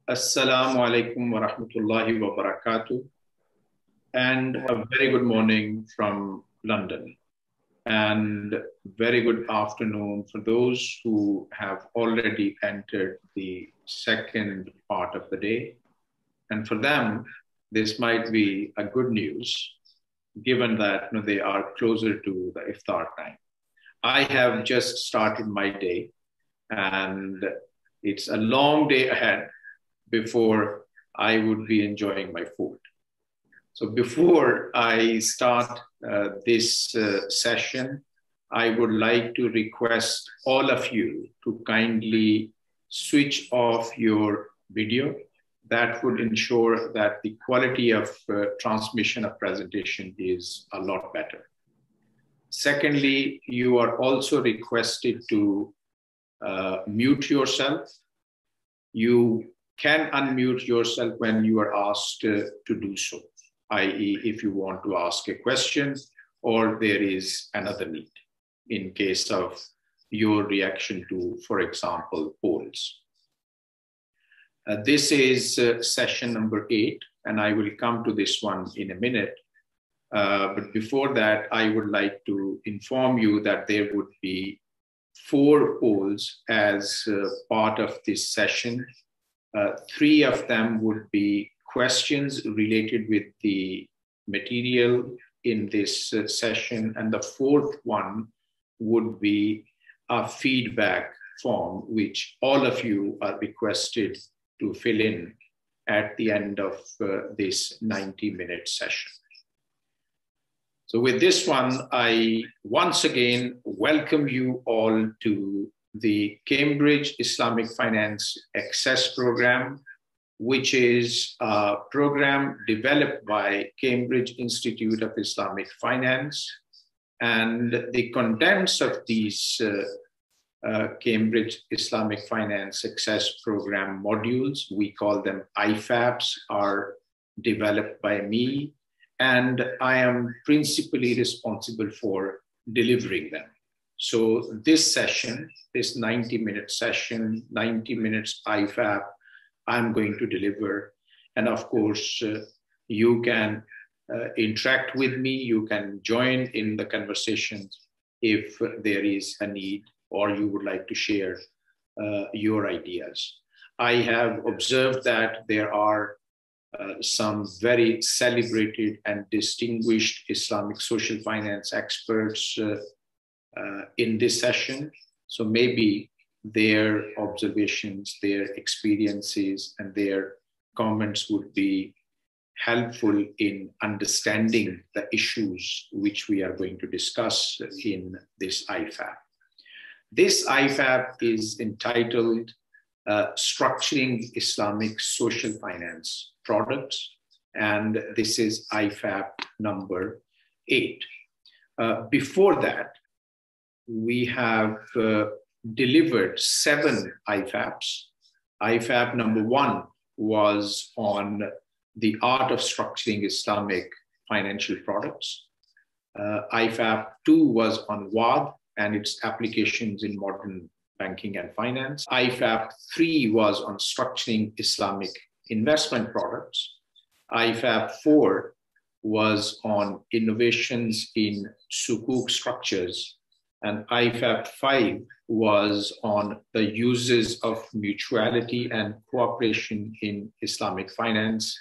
Assalamu alaikum wa rahmatullahi wa barakatuh, and a very good morning from London, and very good afternoon for those who have already entered the second part of the day. And for them, this might be a good news, given that they are closer to the iftar time. I have just started my day, and it's a long day ahead before I would be enjoying my food. So before I start this session, I would like to request all of you to kindly switch off your video. That would ensure that the quality of transmission of presentation is a lot better. Secondly, you are also requested to mute yourself. You can unmute yourself when you are asked to do so, i.e. if you want to ask a question or there is another need in case of your reaction to, for example, polls. This is session number 8, and I will come to this one in a minute. But before that, I would like to inform you that there would be 4 polls as part of this session. 3 of them would be questions related with the material in this session, and the 4th one would be a feedback form, which all of you are requested to fill in at the end of this 90-minute session. So with this one, I once again welcome you all to the Cambridge Islamic Finance Access Program, which is a program developed by Cambridge Institute of Islamic Finance. And the contents of these Cambridge Islamic Finance Access Program modules, we call them IFAPs, are developed by me, and I am principally responsible for delivering them. So this session, this 90-minute session, 90 minutes IFAP, I'm going to deliver. And of course, you can interact with me, you can join in the conversations if there is a need or you would like to share your ideas. I have observed that there are some very celebrated and distinguished Islamic social finance experts in this session. So maybe their observations, their experiences, and their comments would be helpful in understanding the issues which we are going to discuss in this IFAP. This IFAP is entitled Structuring Islamic Social Finance Products, and this is IFAP number 8. Before that, we have delivered 7 IFAPs. IFAP number 1 was on the art of structuring Islamic financial products. IFAP 2 was on WAD and its applications in modern banking and finance. IFAP 3 was on structuring Islamic investment products. IFAP 4 was on innovations in Sukuk structures. And IFAP 5 was on the uses of mutuality and cooperation in Islamic finance.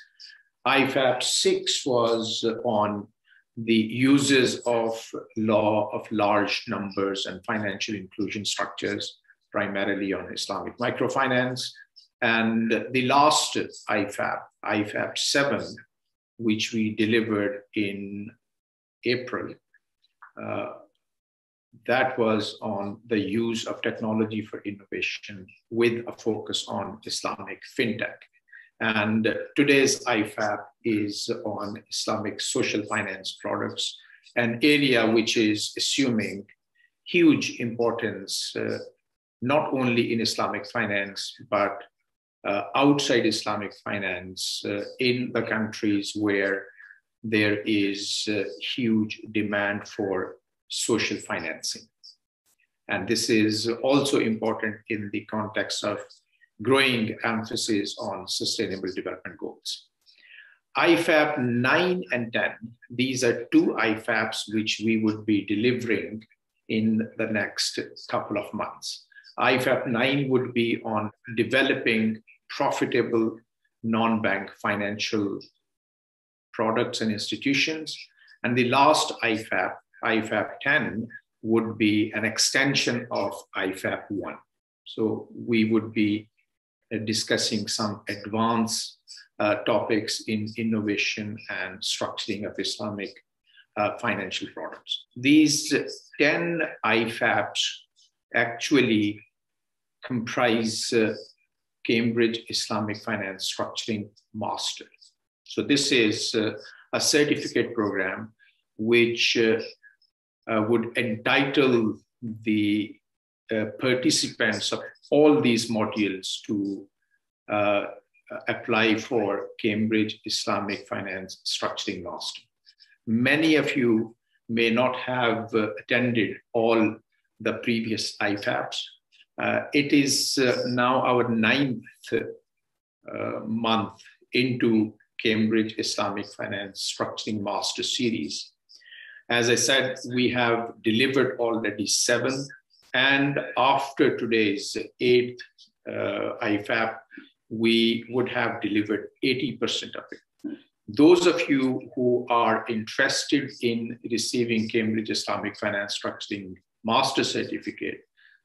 IFAP 6 was on the uses of law of large numbers and financial inclusion structures, primarily on Islamic microfinance. And the last IFAP, IFAP 7, which we delivered in April, that was on the use of technology for innovation with a focus on Islamic fintech. And today's IFAP is on Islamic social finance products, an area which is assuming huge importance, not only in Islamic finance, but outside Islamic finance in the countries where there is huge demand for social financing. And this is also important in the context of growing emphasis on sustainable development goals. IFAP 9 and 10, these are two IFAPs which we would be delivering in the next couple of months. IFAP 9 would be on developing profitable non-bank financial products and institutions. And the last IFAP, IFAP 10, would be an extension of IFAP 1. So we would be discussing some advanced topics in innovation and structuring of Islamic financial products. These 10 IFAPs actually comprise Cambridge Islamic Finance Structuring Master. So this is a certificate program which would entitle the participants of all these modules to apply for Cambridge Islamic Finance Structuring Master. Many of you may not have attended all the previous IFAPs. It is now our 9th month into Cambridge Islamic Finance Structuring Master Series. As I said, we have delivered already 7, and after today's 8th IFAP, we would have delivered 80% of it. Those of you who are interested in receiving Cambridge Islamic Finance Structuring Master Certificate,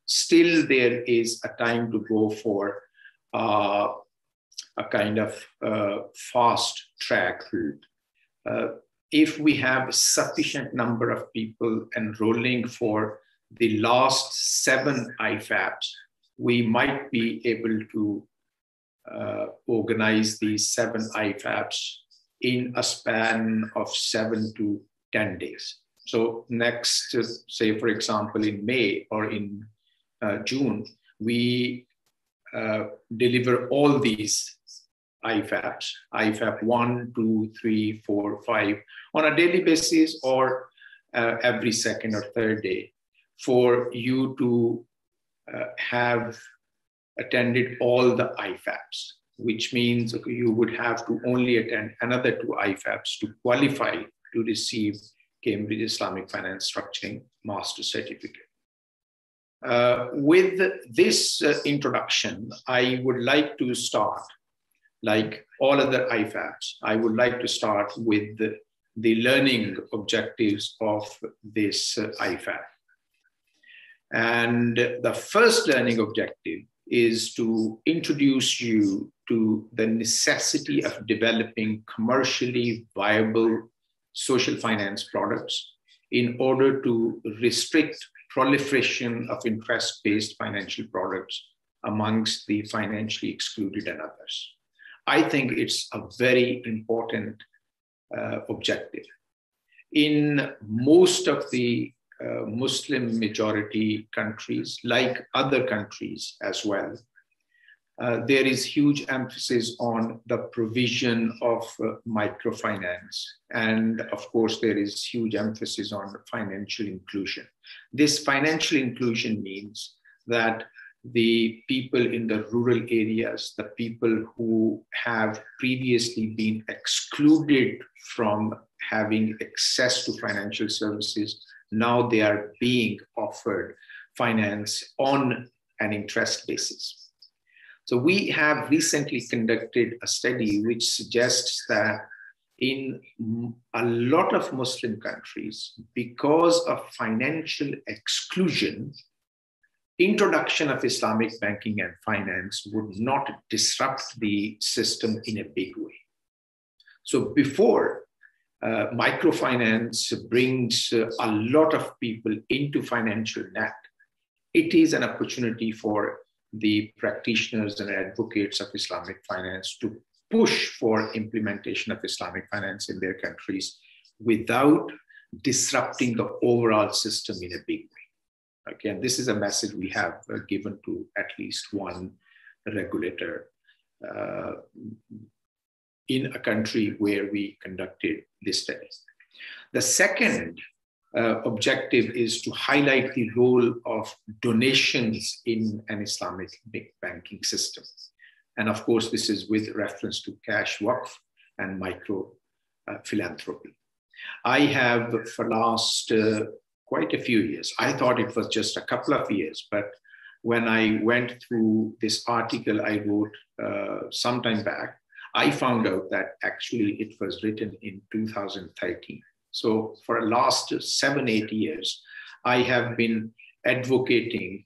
still there is a time to go for a kind of fast track route. If we have a sufficient number of people enrolling for the last 7 IFAPs, we might be able to organize these 7 IFAPs in a span of 7 to 10 days. So next, say for example, in May or in June, we deliver all these IFAPs, IFAP 1, 2, 3, 4, 5, on a daily basis or every second or third day, for you to have attended all the IFAPs, which means you would have to only attend another 2 IFAPs to qualify to receive Cambridge Islamic Finance Structuring Master Certificate. With this introduction, I would like to start, like all other IFAPs, I would like to start with the learning objectives of this IFAP. And the first learning objective is to introduce you to the necessity of developing commercially viable social finance products in order to restrict proliferation of interest-based financial products amongst the financially excluded and others. I think it's a very important objective. In most of the Muslim majority countries, like other countries as well, there is huge emphasis on the provision of microfinance. And of course, there is huge emphasis on financial inclusion. This financial inclusion means that the people in the rural areas, the people who have previously been excluded from having access to financial services, now they are being offered finance on an interest basis. So we have recently conducted a study which suggests that in a lot of Muslim countries, because of financial exclusion, introduction of Islamic banking and finance would not disrupt the system in a big way. So before microfinance brings a lot of people into financial net, it is an opportunity for the practitioners and advocates of Islamic finance to push for implementation of Islamic finance in their countries without disrupting the overall system in a big way. Again, this is a message we have given to at least one regulator in a country where we conducted this study. The second objective is to highlight the role of donations in an Islamic banking system. And of course, this is with reference to cash waqf and micro philanthropy. I have for last quite a few years, I thought it was just a couple of years, but when I went through this article I wrote some time back, I found out that actually it was written in 2013. So for the last 7-8 years, I have been advocating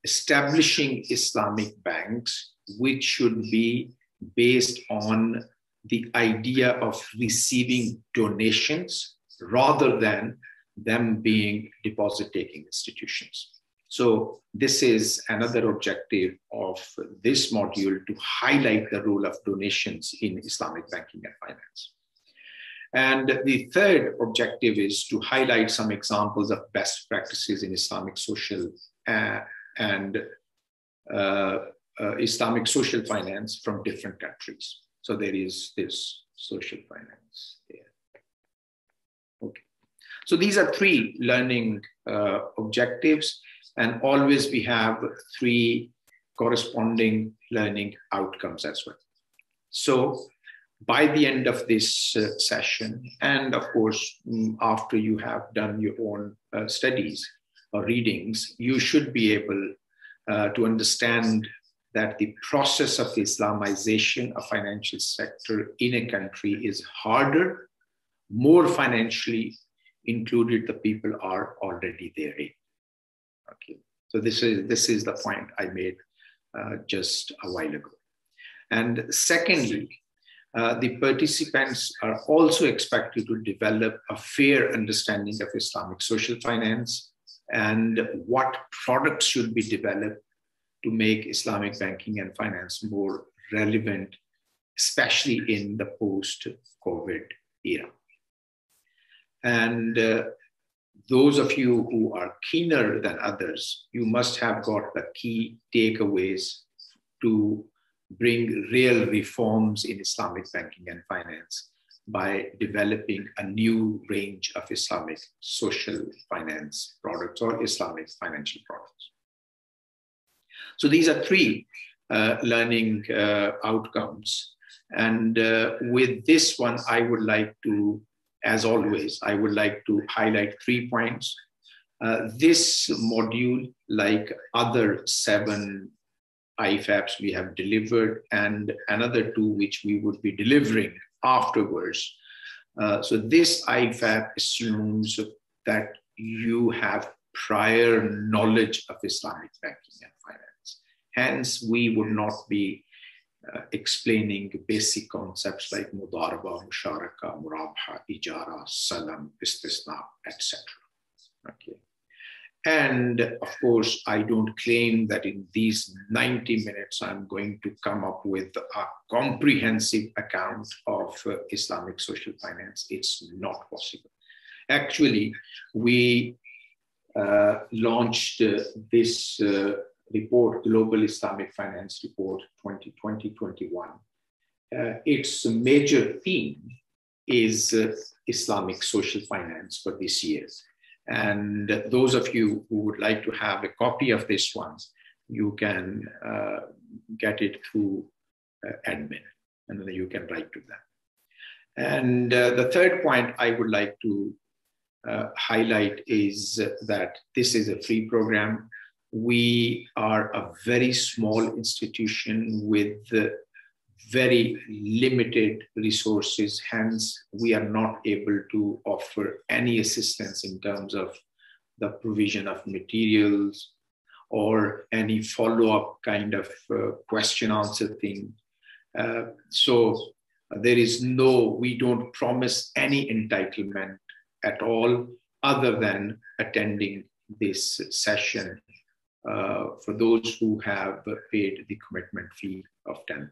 establishing Islamic banks, which should be based on the idea of receiving donations rather than them being deposit-taking institutions. So this is another objective of this module, to highlight the role of donations in Islamic banking and finance. And the third objective is to highlight some examples of best practices in Islamic social and Islamic social finance from different countries. So there is this social finance there. Okay. So these are 3 learning objectives, and always we have 3 corresponding learning outcomes as well. So by the end of this session, and of course, after you have done your own studies or readings, you should be able to understand that the process of Islamization of financial sector in a country is harder, more financially included the people are already therein. Okay, so this is the point I made just a while ago. And secondly, the participants are also expected to develop a fair understanding of Islamic social finance and what products should be developed to make Islamic banking and finance more relevant, especially in the post-COVID era. And those of you who are keener than others, you must have got the key takeaways to bring real reforms in Islamic banking and finance by developing a new range of Islamic social finance products or Islamic financial products. So these are 3 learning outcomes. And with this one, I would like to, as always, I would like to highlight 3 points. This module, like other 7 IFAPs we have delivered, and another 2 which we would be delivering afterwards. So this IFAP assumes that you have prior knowledge of Islamic banking and finance. Hence, we would not be explaining basic concepts like mudaraba, musharaka, murabha, ijara, salam, istisna, etc. Okay. And of course, I don't claim that in these 90 minutes, I'm going to come up with a comprehensive account of Islamic social finance. It's not possible. Actually, we launched this report, Global Islamic Finance Report 2020-21. Its major theme is Islamic social finance for this year. And those of you who would like to have a copy of this one, you can get it through admin, and then you can write to them. And the third point I would like to highlight is that this is a free program. We are a very small institution with very limited resources. Hence, we are not able to offer any assistance in terms of the provision of materials or any follow-up kind of question-answer thing. So there is we don't promise any entitlement at all other than attending this session for those who have paid the commitment fee of £10.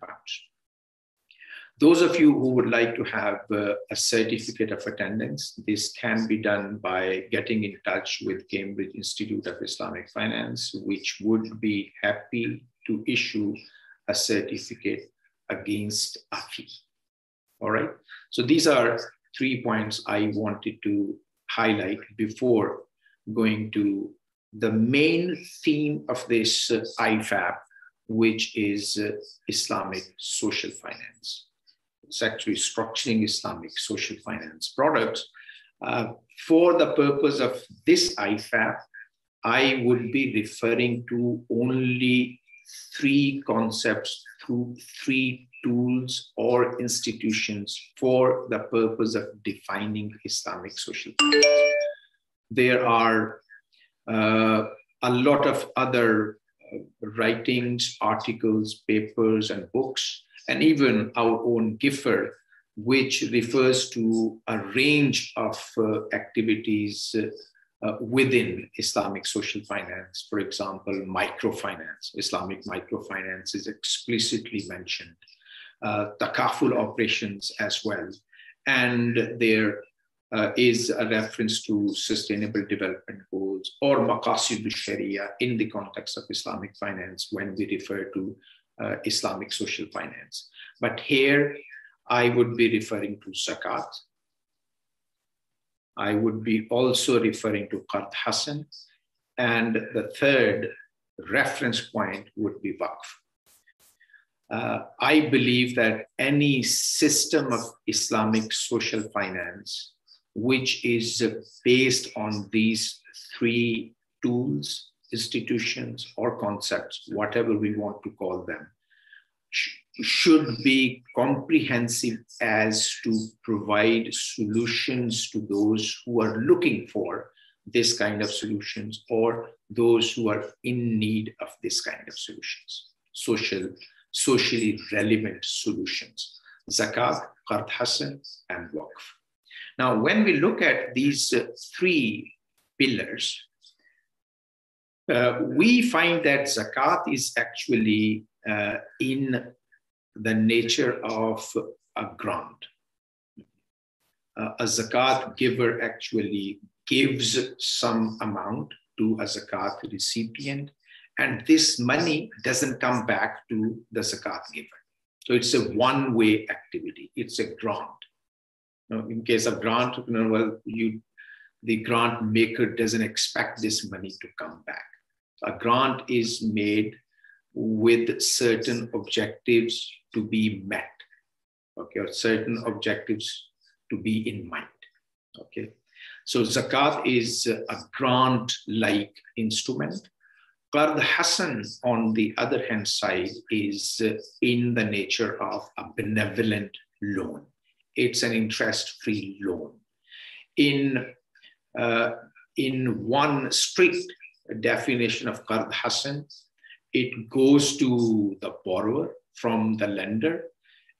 Those of you who would like to have a certificate of attendance, this can be done by getting in touch with Cambridge Institute of Islamic Finance, which would be happy to issue a certificate against a fee. All right. So these are 3 points I wanted to highlight before going to the main theme of this IFAP, which is Islamic social finance. It's actually structuring Islamic social finance products. For the purpose of this IFAP, I would be referring to only 3 concepts through 3 tools or institutions for the purpose of defining Islamic social finance. There are a lot of other writings, articles, papers, and books, and even our own GIFR, which refers to a range of activities within Islamic social finance. For example, microfinance. Islamic microfinance is explicitly mentioned. Takaful operations as well. And there is a reference to sustainable development goals or maqasid al-sharia in the context of Islamic finance when we refer to Islamic social finance. But here I would be referring to zakat. I would be also referring to qard hasan. And the third reference point would be waqf. I believe that any system of Islamic social finance which is based on these 3 tools, institutions, or concepts, whatever we want to call them, should be comprehensive as to provide solutions to those who are looking for this kind of solutions or those who are in need of this kind of solutions, socially relevant solutions, zakat, qard hasan, and waqf. Now, when we look at these 3 pillars, we find that zakat is actually in the nature of a grant. A zakat giver actually gives some amount to a zakat recipient, and this money doesn't come back to the zakat giver. So it's a one-way activity. It's a grant. Now, in case of grant, the grant maker doesn't expect this money to come back. A grant is made with certain objectives to be met, okay, or certain objectives to be in mind, okay. So zakat is a grant-like instrument. Qard hasan, on the other hand side, is in the nature of a benevolent loan. It's an interest-free loan. In one strict definition of qard hasan, it goes to the borrower from the lender,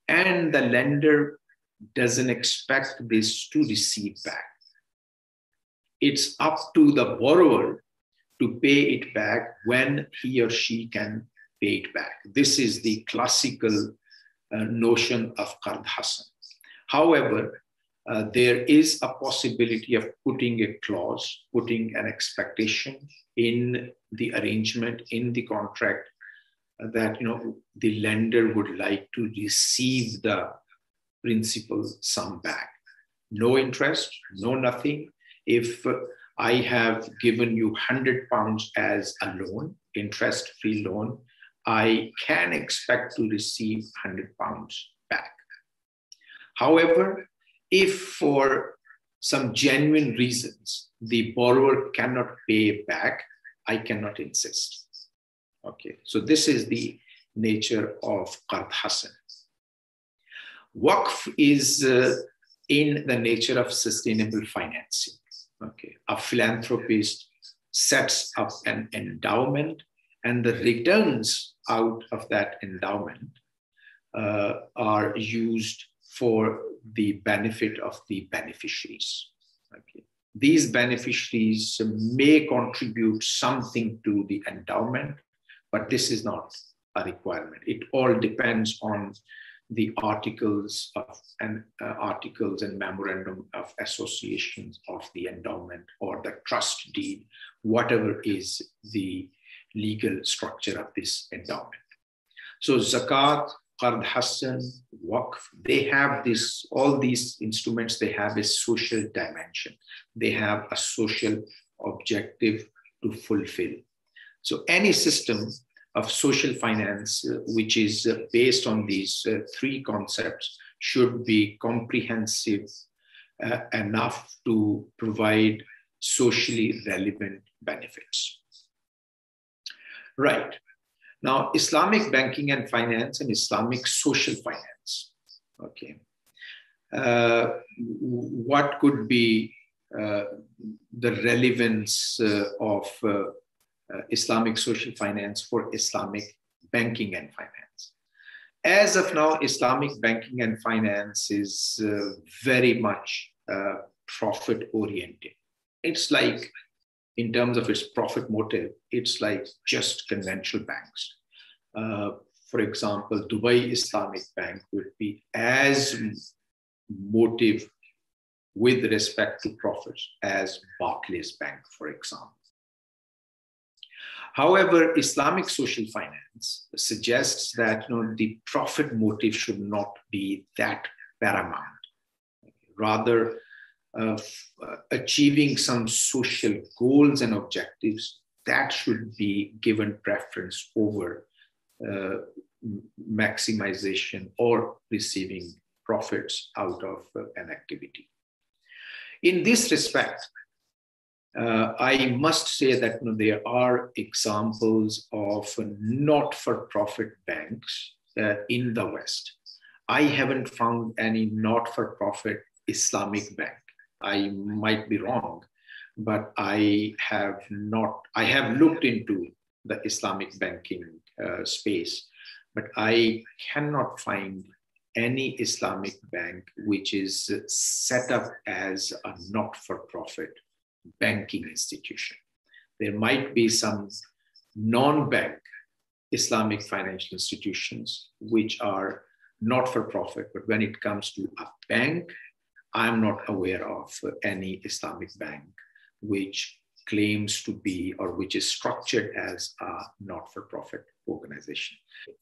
and the lender doesn't expect this to receive back. It's up to the borrower to pay it back when he or she can pay it back. This is the classical notion of qard hasan. However, there is a possibility of putting a clause, putting an expectation in the arrangement, in the contract, that the lender would like to receive the principal sum back. No interest, no nothing. If I have given you £100 as a loan, interest-free loan, I can expect to receive £100 back. However, if for some genuine reasons the borrower cannot pay back, I cannot insist. Okay, so this is the nature of qard hasan. Waqf is in the nature of sustainable financing. Okay, a philanthropist sets up an endowment, and the returns out of that endowment are used for the benefit of the beneficiaries. Okay. These beneficiaries may contribute something to the endowment, but this is not a requirement. It all depends on the articles and memorandum of associations of the endowment or the trust deed, whatever is the legal structure of this endowment. So zakat Qard Hassan, Waqf, they have this, all these instruments, they have a social dimension. They have a social objective to fulfill. So any system of social finance, which is based on these three concepts, should be comprehensive enough to provide socially relevant benefits. Right. Now, Islamic banking and finance and Islamic social finance. Okay. What could be the relevance of Islamic social finance for Islamic banking and finance? As of now, Islamic banking and finance is very much profit oriented. It's like, in terms of its profit motive, it's like just conventional banks. For example, Dubai Islamic Bank would be as motive with respect to profits as Barclays Bank, for example. However, Islamic social finance suggests that the profit motive should not be that paramount. Rather, achieving some social goals and objectives, that should be given preference over maximization or receiving profits out of an activity. In this respect, I must say that there are examples of not-for-profit banks in the West. I haven't found any not-for-profit Islamic bank. I might be wrong, but I have looked into the Islamic banking space, but I cannot find any Islamic bank which is set up as a not-for-profit banking institution. There might be some non-bank Islamic financial institutions which are not-for-profit, but when it comes to a bank, I'm not aware of any Islamic bank which claims to be or which is structured as a not-for-profit organization.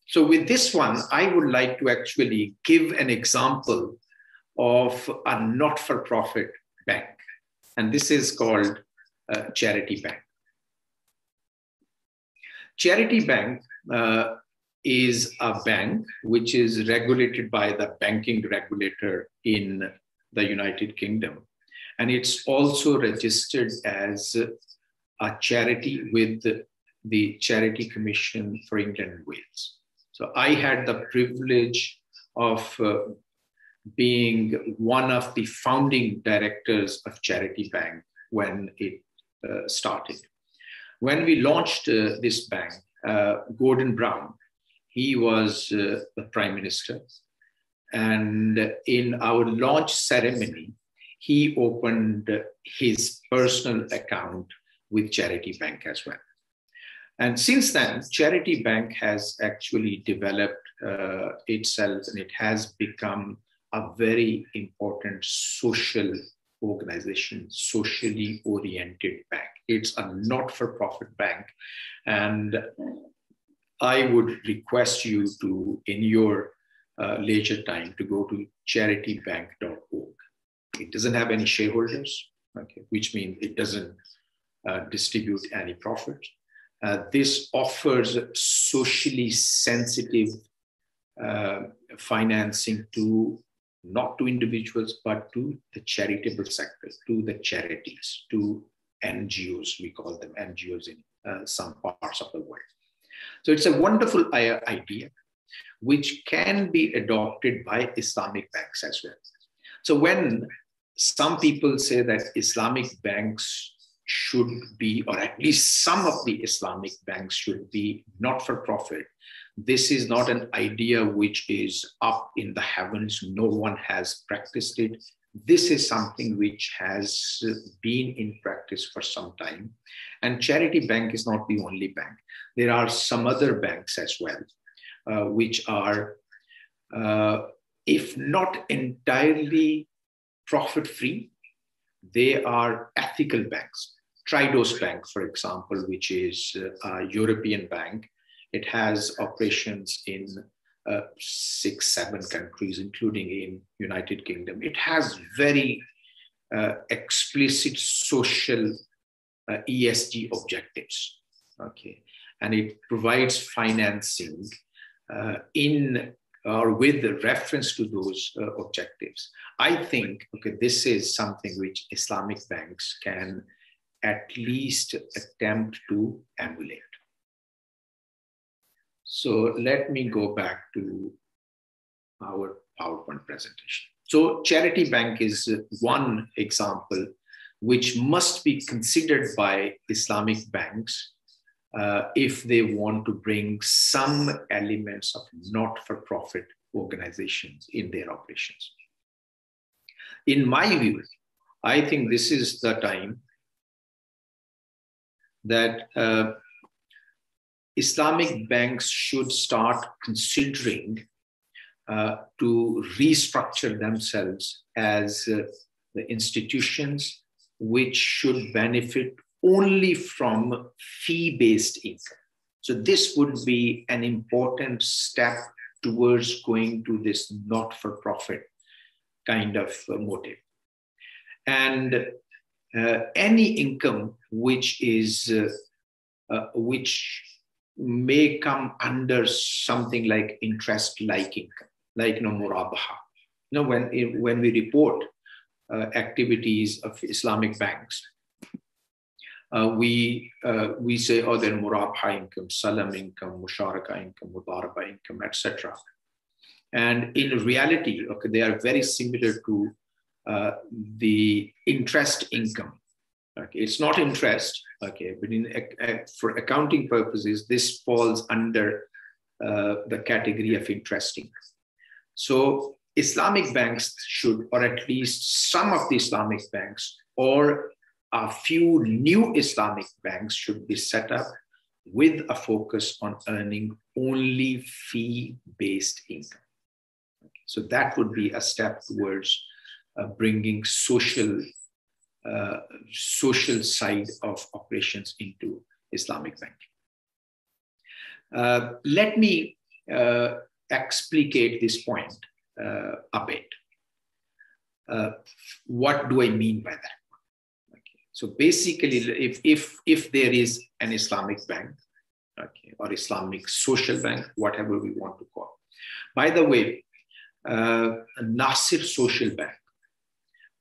So with this one, I would like to actually give an example of a not-for-profit bank. And this is called Charity Bank. Charity Bank is a bank which is regulated by the banking regulator in the United Kingdom. And it's also registered as a charity with the Charity Commission for England and Wales. So I had the privilege of being one of the founding directors of Charity Bank when it started. When we launched this bank, Gordon Brown, he was the Prime Minister. And in our launch ceremony, he opened his personal account with Charity Bank as well. And since then, Charity Bank has actually developed itself, and it has become a very important social organization, socially oriented bank. It's a not-for-profit bank. And I would request you to, in your leisure time, to go to charitybank.org. It doesn't have any shareholders, okay, which means it doesn't distribute any profit. This offers socially sensitive financing to not to individuals, but to the charitable sector, to the charities, to NGOs. We call them NGOs in some parts of the world. So it's a wonderful idea, which can be adopted by Islamic banks as well. So when some people say that Islamic banks should be, or at least some of the Islamic banks should be not-for-profit, this is not an idea which is up in the heavens. No one has practiced it. This is something which has been in practice for some time. And Charity Bank is not the only bank. There are some other banks as well, which are, if not entirely profit-free, they are ethical banks. Triodos Bank, for example, which is a European bank. It has operations in 6, 7 countries, including in United Kingdom. It has very explicit social ESG objectives. Okay, and it provides financing in or with the reference to those objectives. I think, okay, this is something which Islamic banks can at least attempt to emulate. So let me go back to our PowerPoint presentation. So charity bank is one example which must be considered by Islamic banks if they want to bring some elements of not-for-profit organizations in their operations. In my view, I think this is the time that Islamic banks should start considering to restructure themselves as the institutions which should benefit only from fee-based income. So this would be an important step towards going to this not-for-profit kind of motive. And any income which is which may come under something like interest-like income, like murabaha. When we report activities of Islamic banks, we say, oh, then murabaha income, salam income, musharaka income, mudaraba income, etc. And in reality, okay, they are very similar to the interest income. Okay, it's not interest, okay, but for accounting purposes, this falls under the category of interest income. So Islamic banks should, or at least some of the Islamic banks, or a few new Islamic banks should be set up with a focus on earning only fee-based income. Okay, so that would be a step towards bringing social side of operations into Islamic banking. Let me explicate this point a bit. What do I mean by that? Okay. So basically, if there is an Islamic bank, okay, or Islamic social bank, whatever we want to call. By the way, Nasir Social Bank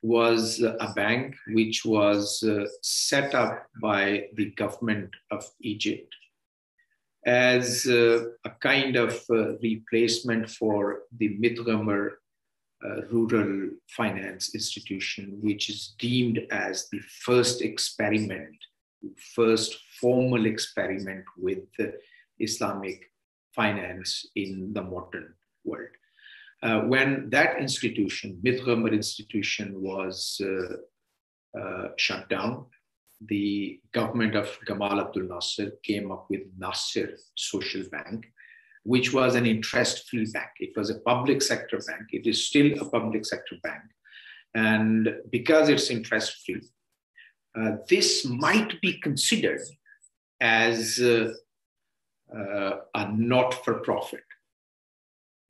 was a bank which was set up by the government of Egypt as a kind of replacement for the Midgamer Rural Finance Institution, which is deemed as the first formal experiment with Islamic finance in the modern world. When that institution, Midgamer institution, was shut down, the government of Gamal Abdel Nasser came up with Nasser Social Bank, which was an interest-free bank. It was a public sector bank. It is still a public sector bank. And because it's interest-free, this might be considered as a not-for-profit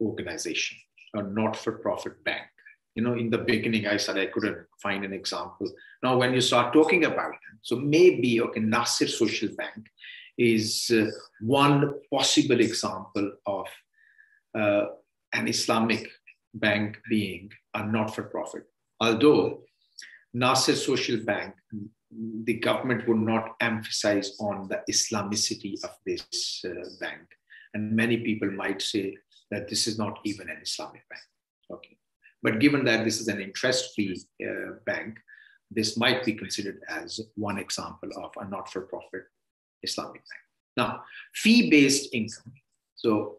organization, a not-for-profit bank. In the beginning, I said I couldn't find an example. Now, when you start talking about it, so maybe, okay, Nasser Social Bank is one possible example of an Islamic bank being a not-for-profit. Although Nasser Social Bank, the government would not emphasize on the Islamicity of this bank. And many people might say that this is not even an Islamic bank. Okay. But given that this is an interest-free bank, this might be considered as one example of a not-for-profit Islamic bank. Now, fee-based income. So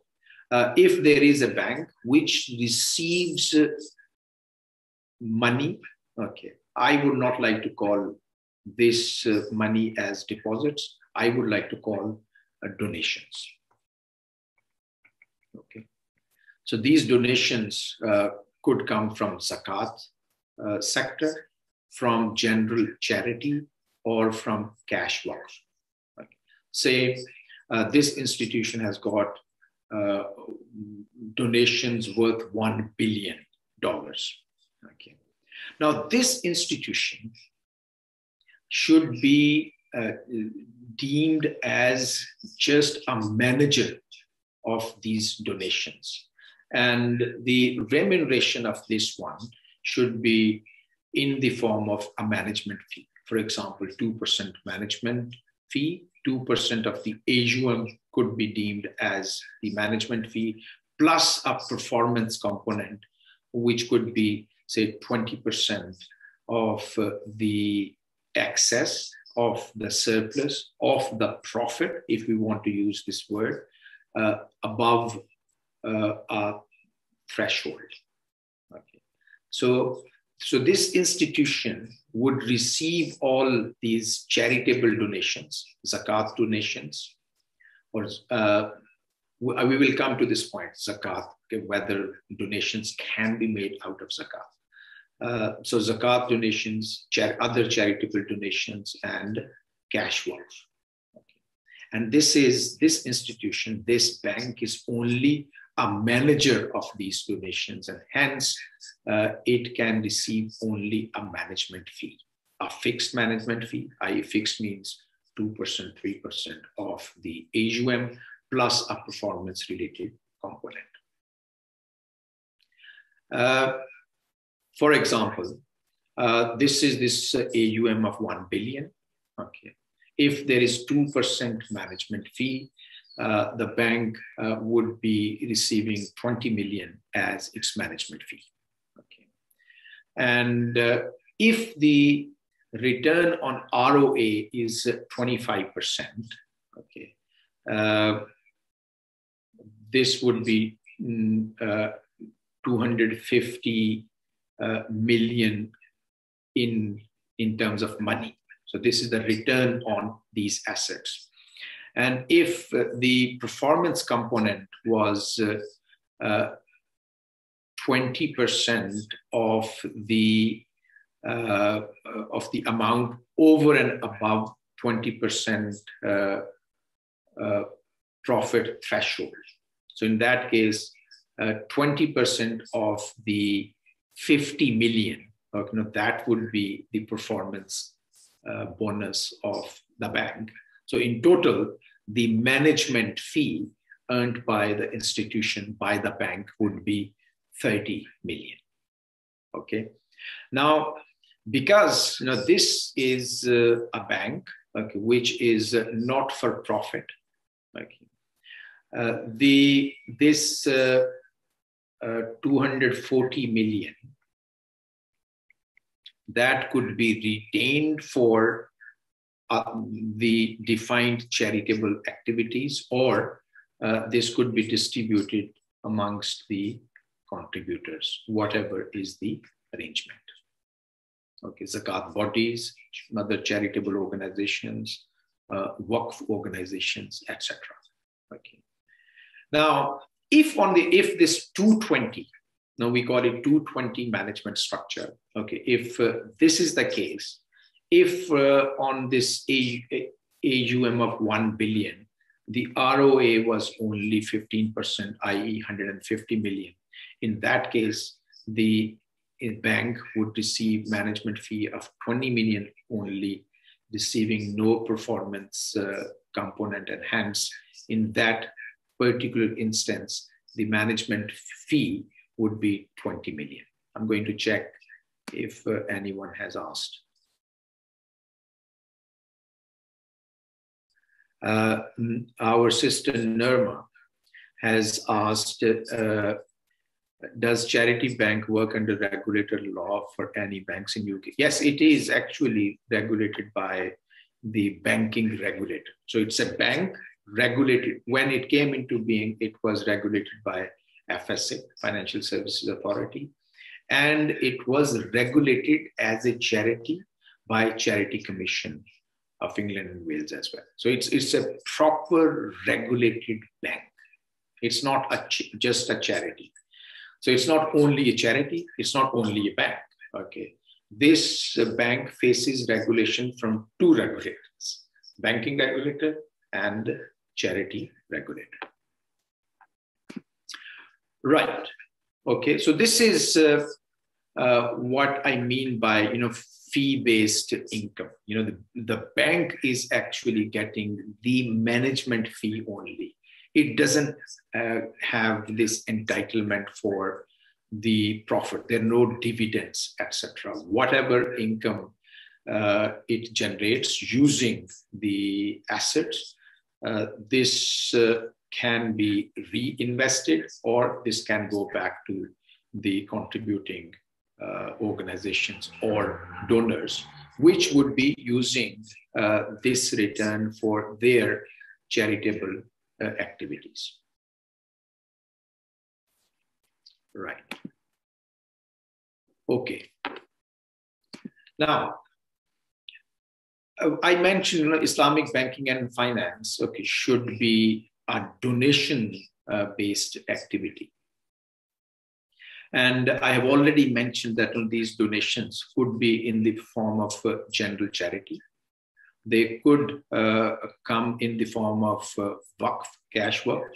if there is a bank which receives money, okay, I would not like to call this money as deposits. I would like to call donations. Okay. So these donations could come from Zakat sector, from general charity, or from cash flows. Say this institution has got uh, donations worth $1 billion. Okay. Now, this institution should be deemed as just a manager of these donations. And the remuneration of this one should be in the form of a management fee. For example, 2% management fee, 2% of the AUM could be deemed as the management fee, plus a performance component, which could be, say, 20% of the excess of the surplus of the profit, if we want to use this word, above a threshold. Okay. So this institution would receive all these charitable donations, zakat donations, or we will come to this point, zakat, whether donations can be made out of zakat. So zakat donations, other charitable donations, and cash wealth. Okay. And this institution, this bank is only a manager of these donations, and hence it can receive only a management fee, a fixed management fee, i.e. fixed means 2%, 3% of the AUM plus a performance related component. For example, this is this AUM of 1 billion. Okay. If there is 2% management fee, the bank would be receiving 20 million as its management fee. Okay. And if the return on ROA is 25%, okay, this would be 250 million in terms of money. So this is the return on these assets. And if the performance component was 20% of the amount over and above 20% profit threshold. So in that case, 20% of the 50 million, that would be the performance bonus of the bank. So in total, the management fee earned by the institution, by the bank, would be 30 million. Okay. Now, because this is a bank, okay, which is not for profit, okay, this 240 million, that could be retained for the defined charitable activities, or this could be distributed amongst the contributors, whatever is the arrangement. Okay, zakat bodies, other charitable organizations, waqf organizations, etc. Okay. Now, if this 220, now we call it 220 management structure. Okay, if this is the case, if on this AUM of 1 billion, the ROA was only 15%, i.e. 150 million, in that case, the bank would receive management fee of 20 million only, receiving no performance component, and hence, in that particular instance, the management fee would be 20 million. I'm going to check if anyone has asked. Our sister Nirma has asked, does charity bank work under regulated law for any banks in UK? Yes, it is actually regulated by the banking regulator. So it's a bank regulated. When it came into being, it was regulated by FSA, Financial Services Authority, and it was regulated as a charity by Charity Commission of England and Wales as well. So it's a proper regulated bank. It's not just a charity. So it's not only a charity, it's not only a bank. Okay. This bank faces regulation from two regulators, banking regulator and charity regulator. Right. Okay. So this is what I mean by, fee-based income. The bank is actually getting the management fee only. It doesn't have this entitlement for the profit. There are no dividends, etc. Whatever income it generates using the assets, this can be reinvested, or this can go back to the contributing organizations or donors, which would be using this return for their charitable activities. Right. Okay. Now, I mentioned Islamic banking and finance, okay, should be a donation-based activity. And I have already mentioned that these donations could be in the form of general charity. They could come in the form of waqf, cash work,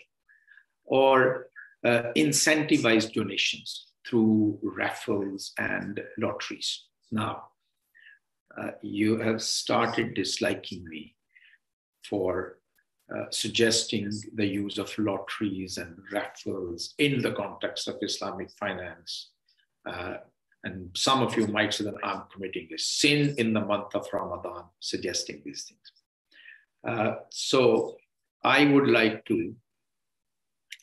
or incentivized donations through raffles and lotteries. Now, you have started disliking me for suggesting the use of lotteries and raffles in the context of Islamic finance. And some of you might say that I'm committing a sin in the month of Ramadan, suggesting these things. So I would like to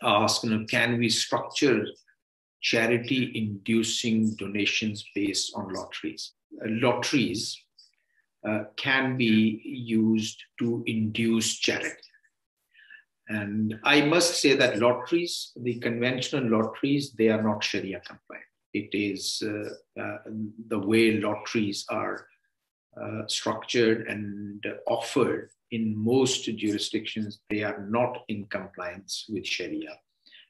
ask, can we structure charity-inducing donations based on lotteries? Lotteries can be used to induce charity. And I must say that lotteries, the conventional lotteries, they are not Sharia compliant. It is the way lotteries are structured and offered in most jurisdictions, they are not in compliance with Sharia.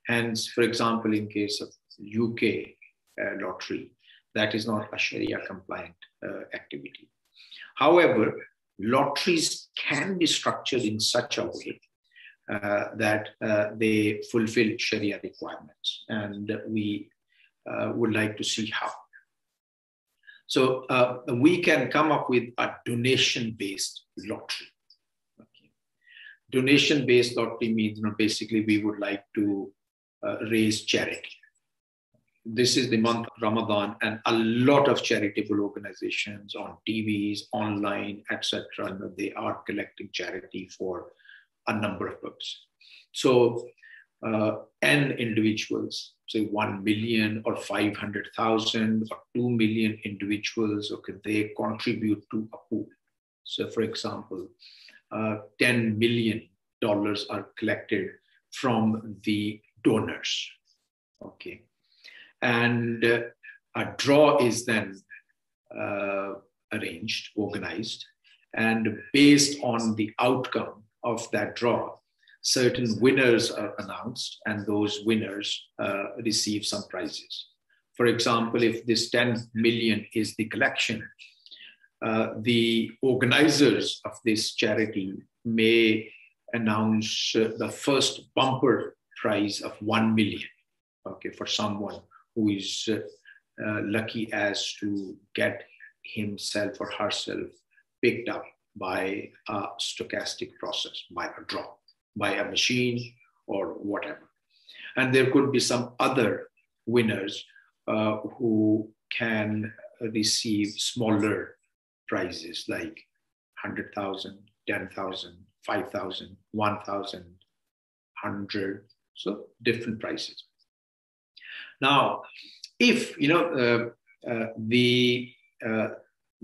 Hence, for example, in case of UK lottery, that is not a Sharia compliant activity. However, lotteries can be structured in such a way that they fulfill Sharia requirements, and we would like to see how. So we can come up with a donation-based lottery. Okay. Donation-based lottery means, basically we would like to raise charity. This is the month of Ramadan, and a lot of charitable organizations on TVs, online, etc., they are collecting charity for a number of purposes. So, n individuals, say 1 million or 500,000 or 2 million individuals, okay, they contribute to a pool. So, for example, $10 million are collected from the donors, okay. And a draw is then arranged, organized, and based on the outcome of that draw, certain winners are announced, and those winners receive some prizes. For example, if this 10 million is the collection, the organizers of this charity may announce the first bumper prize of 1 million, okay, for someone who is lucky as to get himself or herself picked up by a stochastic process, by a draw, by a machine or whatever. And there could be some other winners who can receive smaller prizes like 100,000, 10,000, 5,000, 1,000, 100, so different prices. Now, if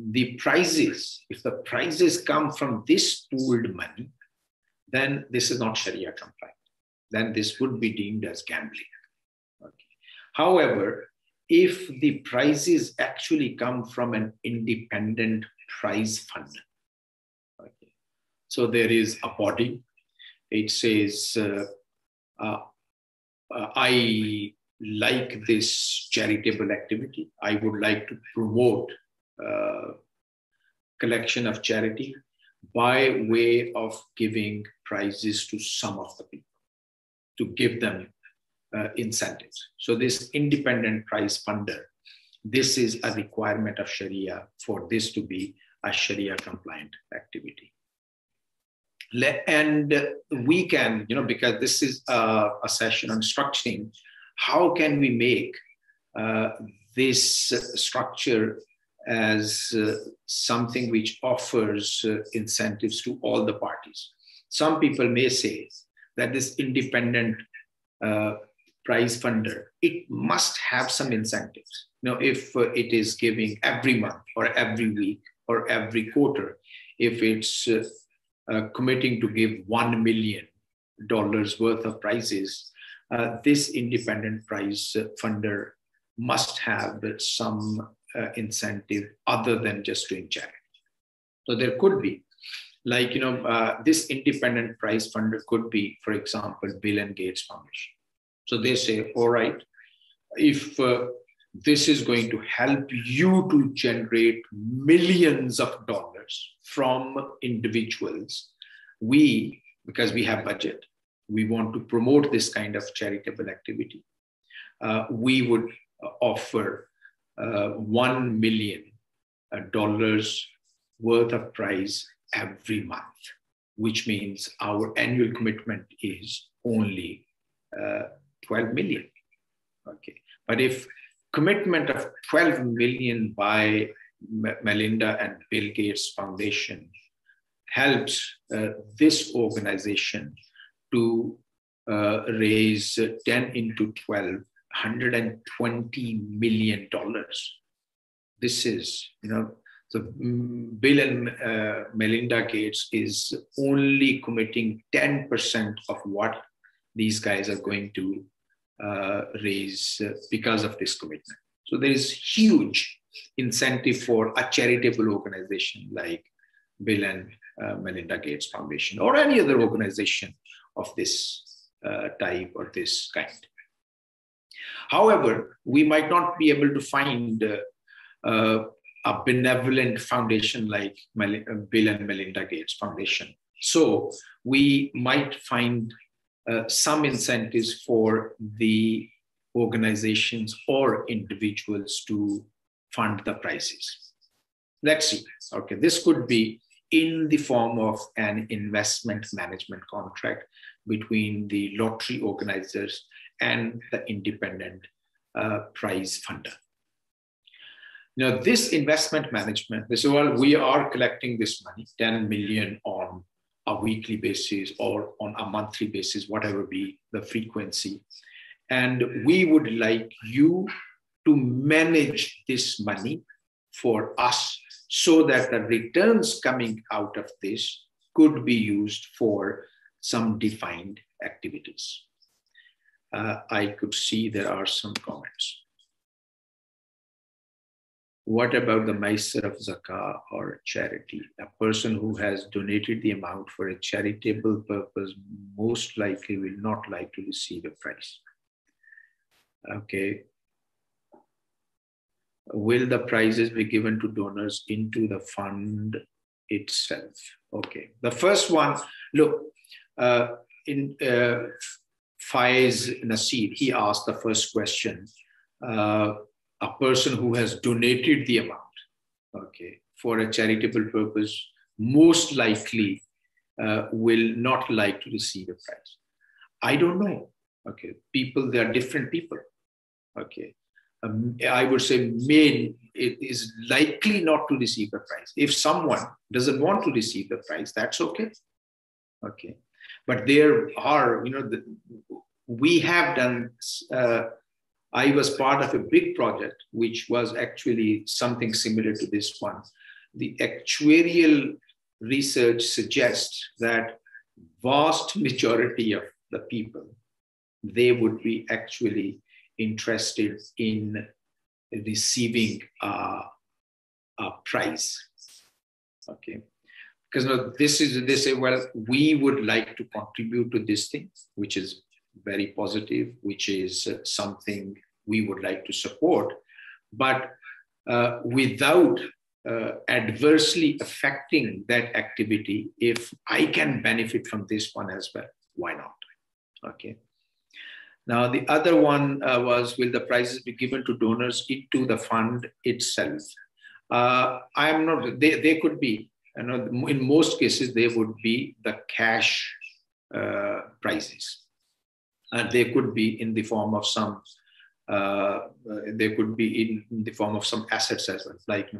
the prizes, if the prizes come from this pooled money, then this is not Sharia compliant. Then this would be deemed as gambling. Okay. However, if the prizes actually come from an independent prize fund, okay, so there is a body, it says, I like this charitable activity. I would like to promote collection of charity by way of giving prizes to some of the people, to give them incentives. So this independent price funder, this is a requirement of Sharia for this to be a Sharia compliant activity. And we can, because this is a session on structuring, how can we make this structure as something which offers incentives to all the parties? Some people may say that this independent price funder, it must have some incentives. If it is giving every month or every week or every quarter, if it's committing to give $1 million worth of prizes, this independent price funder must have some incentive other than just doing charity. So there could be, like, this independent price funder could be, for example, Bill and Gates Foundation. So they say, all right, if this is going to help you to generate millions of dollars from individuals, because we have budget, we want to promote this kind of charitable activity, we would offer $1 million worth of prize every month, which means our annual commitment is only 12 million. Okay, but if commitment of 12 million by Melinda and Bill Gates Foundation helps this organization to raise 10 into 12, $120 million. This is, so Bill and Melinda Gates is only committing 10% of what these guys are going to raise because of this commitment. So there is huge incentive for a charitable organization like Bill and Melinda Gates Foundation or any other organization of this type or this kind. However, we might not be able to find a benevolent foundation like Bill and Melinda Gates Foundation. So we might find some incentives for the organizations or individuals to fund the prizes. Let's see. Okay, this could be in the form of an investment management contract between the lottery organizers and the independent prize funder. Now, this investment management, we are collecting this money, 10 million on a weekly basis or on a monthly basis, whatever be the frequency. And we would like you to manage this money for us so that the returns coming out of this could be used for some defined activities. I could see there are some comments. What about the Maisar of Zakah or charity? A person who has donated the amount for a charitable purpose most likely will not like to receive a prize. Okay. Will the prizes be given to donors into the fund itself? Okay. The first one, look, in Faiz Nasir, he asked the first question. A person who has donated the amount, okay, for a charitable purpose, most likely will not like to receive a prize. I don't know. Okay, people, they are different people. Okay, I would say it is likely not to receive a prize. If someone doesn't want to receive the prize, that's okay. Okay, but there are, we have done. I was part of a big project, which was actually something similar to this one. The actuarial research suggests that vast majority of the people, they would be actually interested in receiving a prize. Okay, because they say, well, we would like to contribute to this thing, which is very positive, which is something we would like to support, but without adversely affecting that activity. If I can benefit from this one as well, why not? Okay. Now, the other one was, will the prizes be given to donors into the fund itself? I am not, they could be, you know, in most cases, they would be the cash prizes. And they could be in the form of some, they could be in the form of some assets as well, like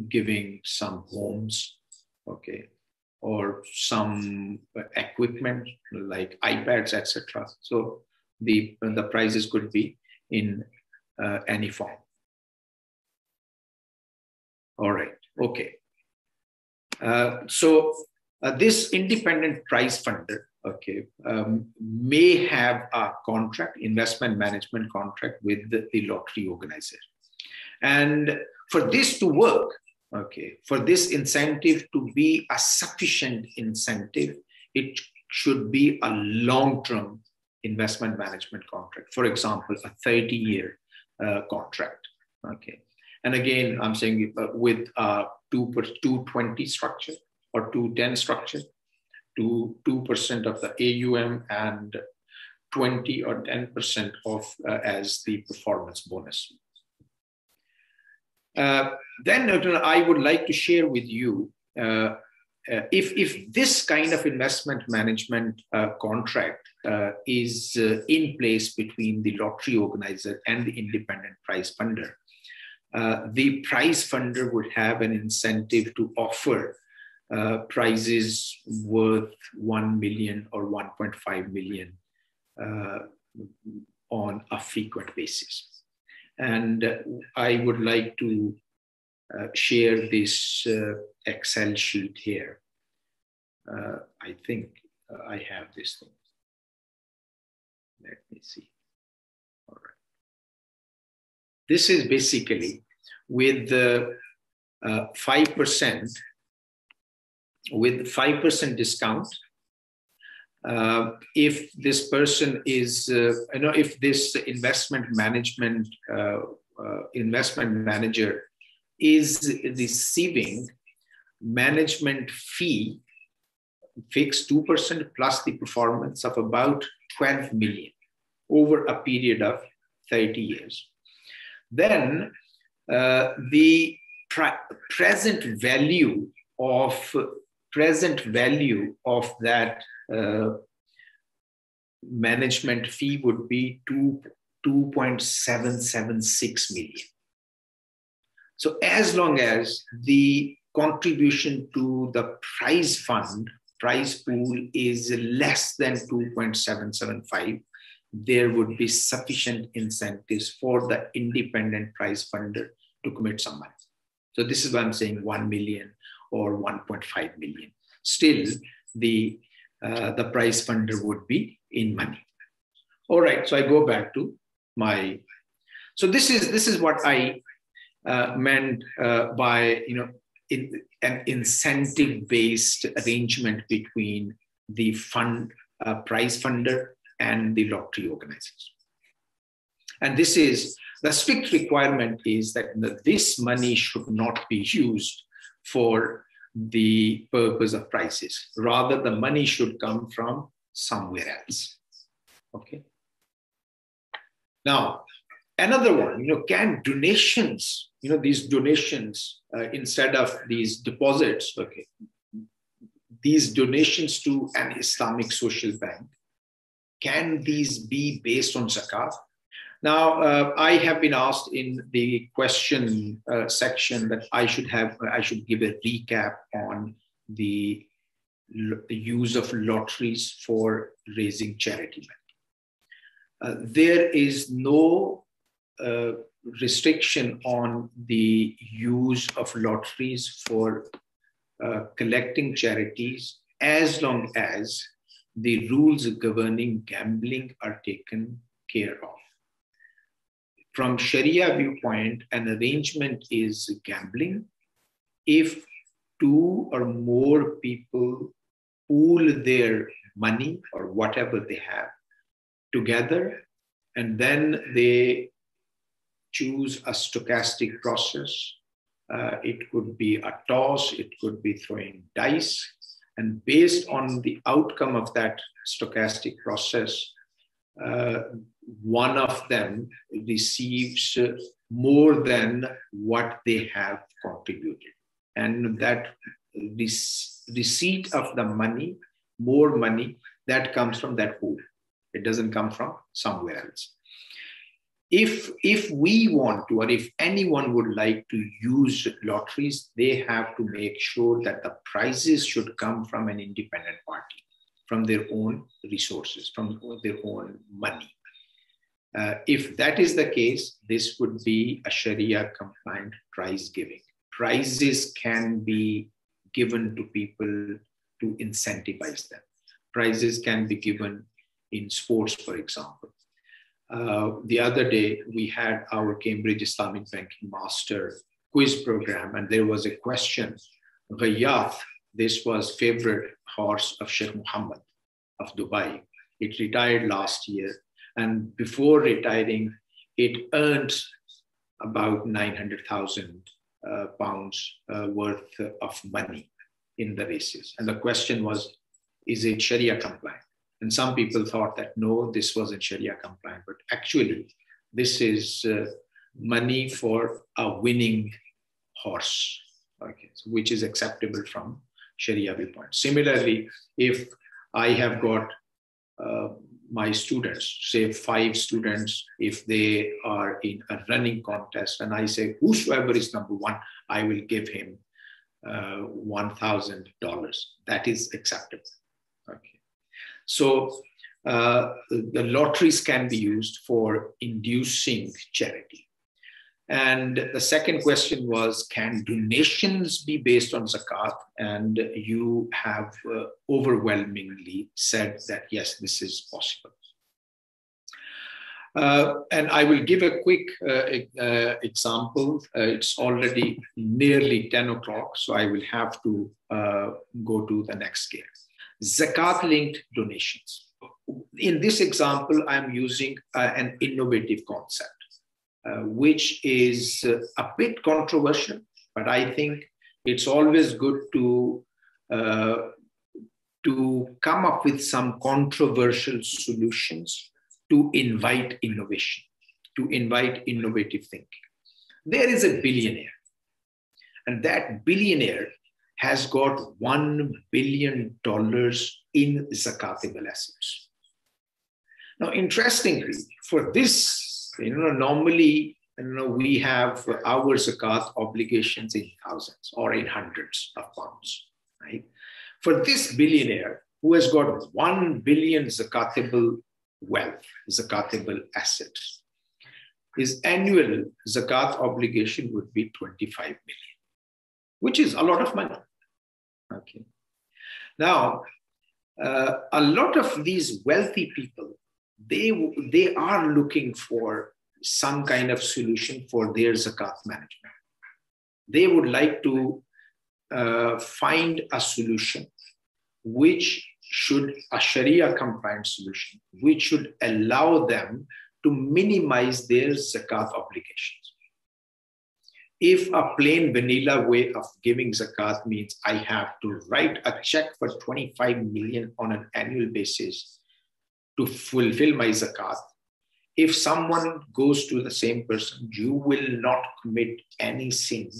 giving some homes, okay, or some equipment like iPads, etc. So the prizes could be in any form. All right, okay. So this independent prize funder, okay, may have a contract, investment management contract with the lottery organizer. And for this to work, okay, for this incentive to be a sufficient incentive, it should be a long-term investment management contract. For example, a 30-year contract, okay. And again, I'm saying with a 220 structure or 210 structure, 2% of the AUM and 20 or 10% of as the performance bonus. Then I would like to share with you if this kind of investment management contract is in place between the lottery organizer and the independent prize funder. The prize funder would have an incentive to offer prizes worth 1 million or 1.5 million on a frequent basis. And I would like to share this Excel sheet here. I think I have this thing. Let me see. All right. This is basically with the 5% discount. If this person is, if this investment manager is receiving management fee, fixed 2% plus the performance of about 12 million over a period of 30 years. Then the present value of that management fee would be 2.776 million. So as long as the contribution to the prize pool is less than 2.775, there would be sufficient incentives for the independent prize funder to commit some money. So this is why I'm saying 1 million or 1.5 million. Still, the prize funder would be in money. All right, so I go back to my. So this is what I meant by an incentive-based arrangement between the prize funder and the lottery organizers. And this is the strict requirement is that this money should not be used for the purpose of prizes. Rather, the money should come from somewhere else. Okay. Now, another one, can donations, these donations instead of these deposits, okay, these donations to an Islamic social bank, can these be based on zakat? Now, I have been asked in the question section that I should give a recap on the use of lotteries for raising charity money. There is no restriction on the use of lotteries for collecting charities as long as the rules governing gambling are taken care of. From Sharia viewpoint, an arrangement is gambling if two or more people pool their money or whatever they have together, and then they choose a stochastic process. It could be a toss, it could be throwing dice, and based on the outcome of that stochastic process, one of them receives more than what they have contributed. And that receipt of the money, more money, that comes from that pool. It doesn't come from somewhere else. If we want to, or if anyone would like to use lotteries, they have to make sure that the prizes should come from an independent party, from their own resources, from their own money. If that is the case, this would be a Sharia-compliant prize giving. Prizes can be given to people to incentivize them. Prizes can be given in sports, for example. The other day, we had our Cambridge Islamic Banking Master quiz program, and there was a question. Ghayath, this was favorite horse of Sheikh Mohammed of Dubai. It retired last year, and before retiring, it earned about 900,000 pounds worth of money in the races. And the question was, is it Sharia compliant? And some people thought that, no, this wasn't Sharia compliant, but actually this is money for a winning horse, okay, so which is acceptable from Sharia viewpoint. Similarly, if I have got my students, say 5 students, if they are in a running contest and I say, whosoever is number 1, I will give him $1,000. That is acceptable. Okay. So the lotteries can be used for inducing charity. And the second question was, can donations be based on zakat? And you have overwhelmingly said that, yes, this is possible. And I will give a quick example. It's already nearly 10 o'clock, so I will have to go to the next scale. Zakat-linked donations. In this example, I'm using an innovative concept, which is a bit controversial, but I think it's always good to come up with some controversial solutions to invite innovation, to invite innovative thinking. There is a billionaire, and that billionaire has got $1 billion in zakatable assets. Now, interestingly, for this, normally, we have our zakat obligations in thousands or in hundreds of pounds, right? For this billionaire who has got 1 billion zakatable wealth, zakatable assets, his annual zakat obligation would be 25 million, which is a lot of money. Okay. Now, a lot of these wealthy people, they are looking for some kind of solution for their zakat management. They would like to find a solution which should, a Sharia compliant solution, which should allow them to minimize their zakat obligations. If a plain vanilla way of giving zakat means I have to write a check for 25 million on an annual basis to fulfill my zakat, if someone goes to the same person, you will not commit any sin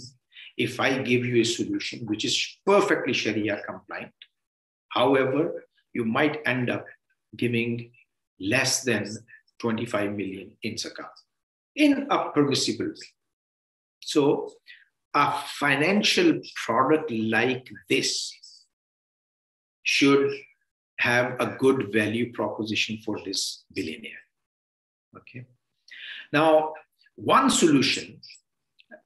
if I give you a solution which is perfectly Sharia compliant. However, you might end up giving less than 25 million in zakat in a permissible way. So a financial product like this should have a good value proposition for this billionaire. Okay. Now, one solution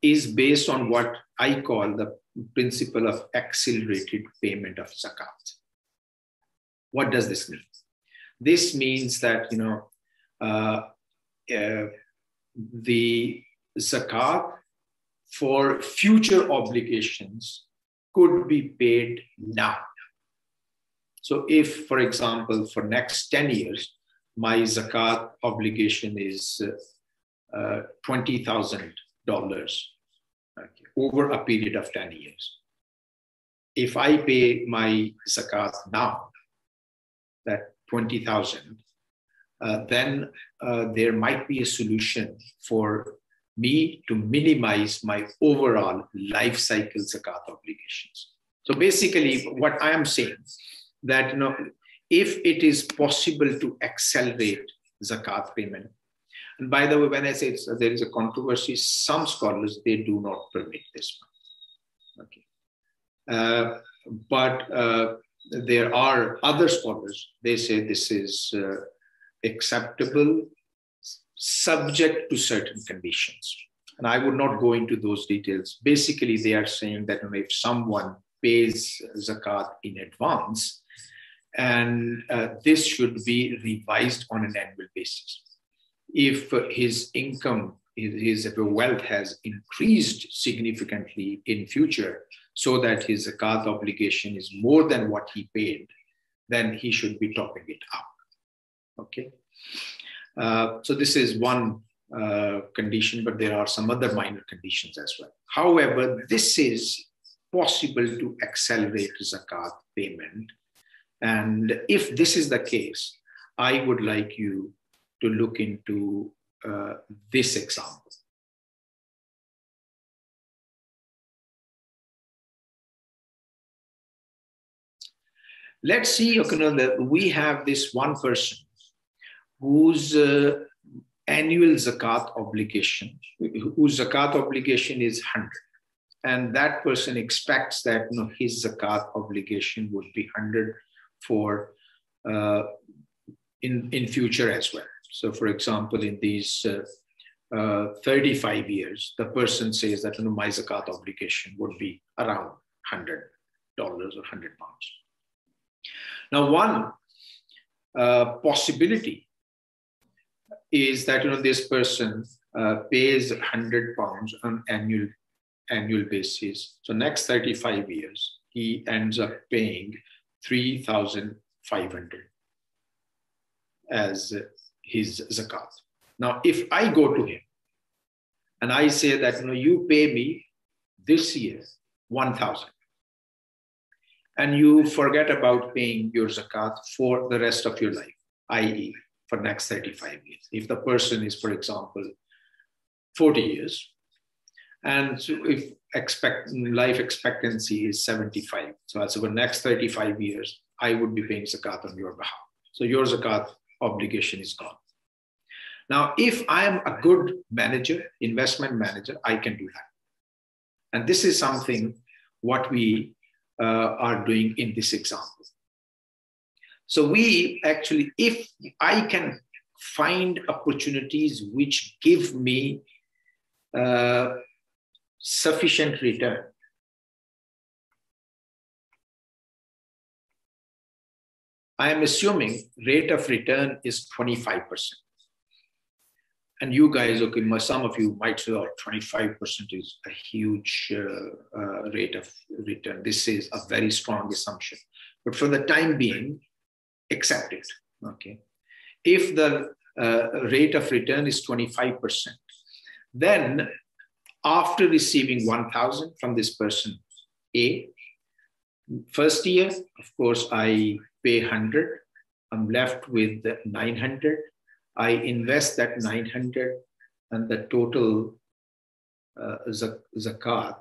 is based on what I call the principle of accelerated payment of zakat. What does this mean? This means that, the zakat for future obligations could be paid now. So if, for example, for next 10 years, my zakat obligation is $20,000 over a period of 10 years. If I pay my zakat now, that 20,000, then there might be a solution for me to minimize my overall life cycle zakat obligations. So basically, what I am saying that if it is possible to accelerate zakat payment, and by the way, when I say there is a controversy, some scholars they do not permit this one. Okay, but there are other scholars they say this is acceptable, subject to certain conditions. And I would not go into those details. Basically, they are saying that if someone pays zakat in advance, and this should be revised on an annual basis. If his income, his wealth has increased significantly in future, so that his zakat obligation is more than what he paid, then he should be topping it up. Okay. So this is one condition, but there are some other minor conditions as well. However, this is possible to accelerate zakat payment. And if this is the case, I would like you to look into this example. Let's see, we have this one person whose annual zakat obligation, whose zakat obligation is 100. And that person expects that his zakat obligation would be 100 for in future as well. So for example, in these 35 years, the person says that my zakat obligation would be around $100 or £100. Now, one possibility is that this person pays £100 on annual basis. So next 35 years, he ends up paying 3,500 as his zakat. Now, if I go to him and I say that you pay me this year 1,000, and you forget about paying your zakat for the rest of your life, i.e., for next 35 years. If the person is, for example, 40 years, and so if life expectancy is 75, so as for next 35 years, I would be paying zakat on your behalf. So your zakat obligation is gone. Now, if I am a good manager, investment manager, I can do that. And this is something what we are doing in this example. So we actually, if I can find opportunities which give me sufficient return, I am assuming rate of return is 25%. And you guys, okay, some of you might say, oh, 25% is a huge rate of return. This is a very strong assumption. But for the time being, accept it, okay? If the rate of return is 25%, then after receiving 1,000 from this person A, first year, of course, I pay 100. I'm left with 900. I invest that 900, and the total zakat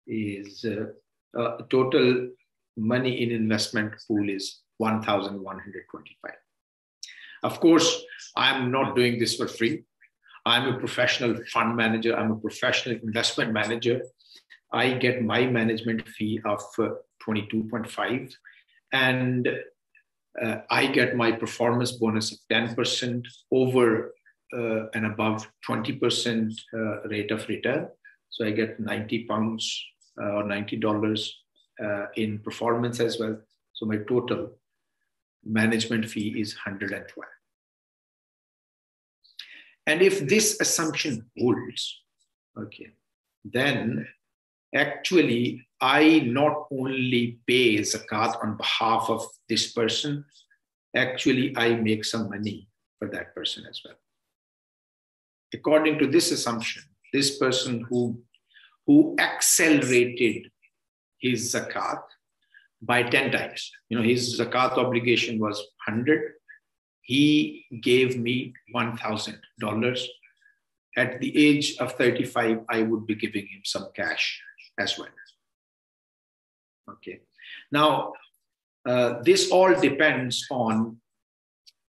is total money in investment pool is 1,125. Of course, I'm not doing this for free. I'm a professional fund manager. I'm a professional investment manager. I get my management fee of 22.5, and I get my performance bonus of 10% over and above 20% rate of return. So I get £90 or $90 in performance as well. So my total management fee is 112. And if this assumption holds, okay, then actually I not only pay zakat on behalf of this person, actually I make some money for that person as well. According to this assumption, this person who accelerated his zakat by 10 times, his zakat obligation was 100. he gave me $1,000. At the age of 35, I would be giving him some cash as well. Okay. Now, this all depends on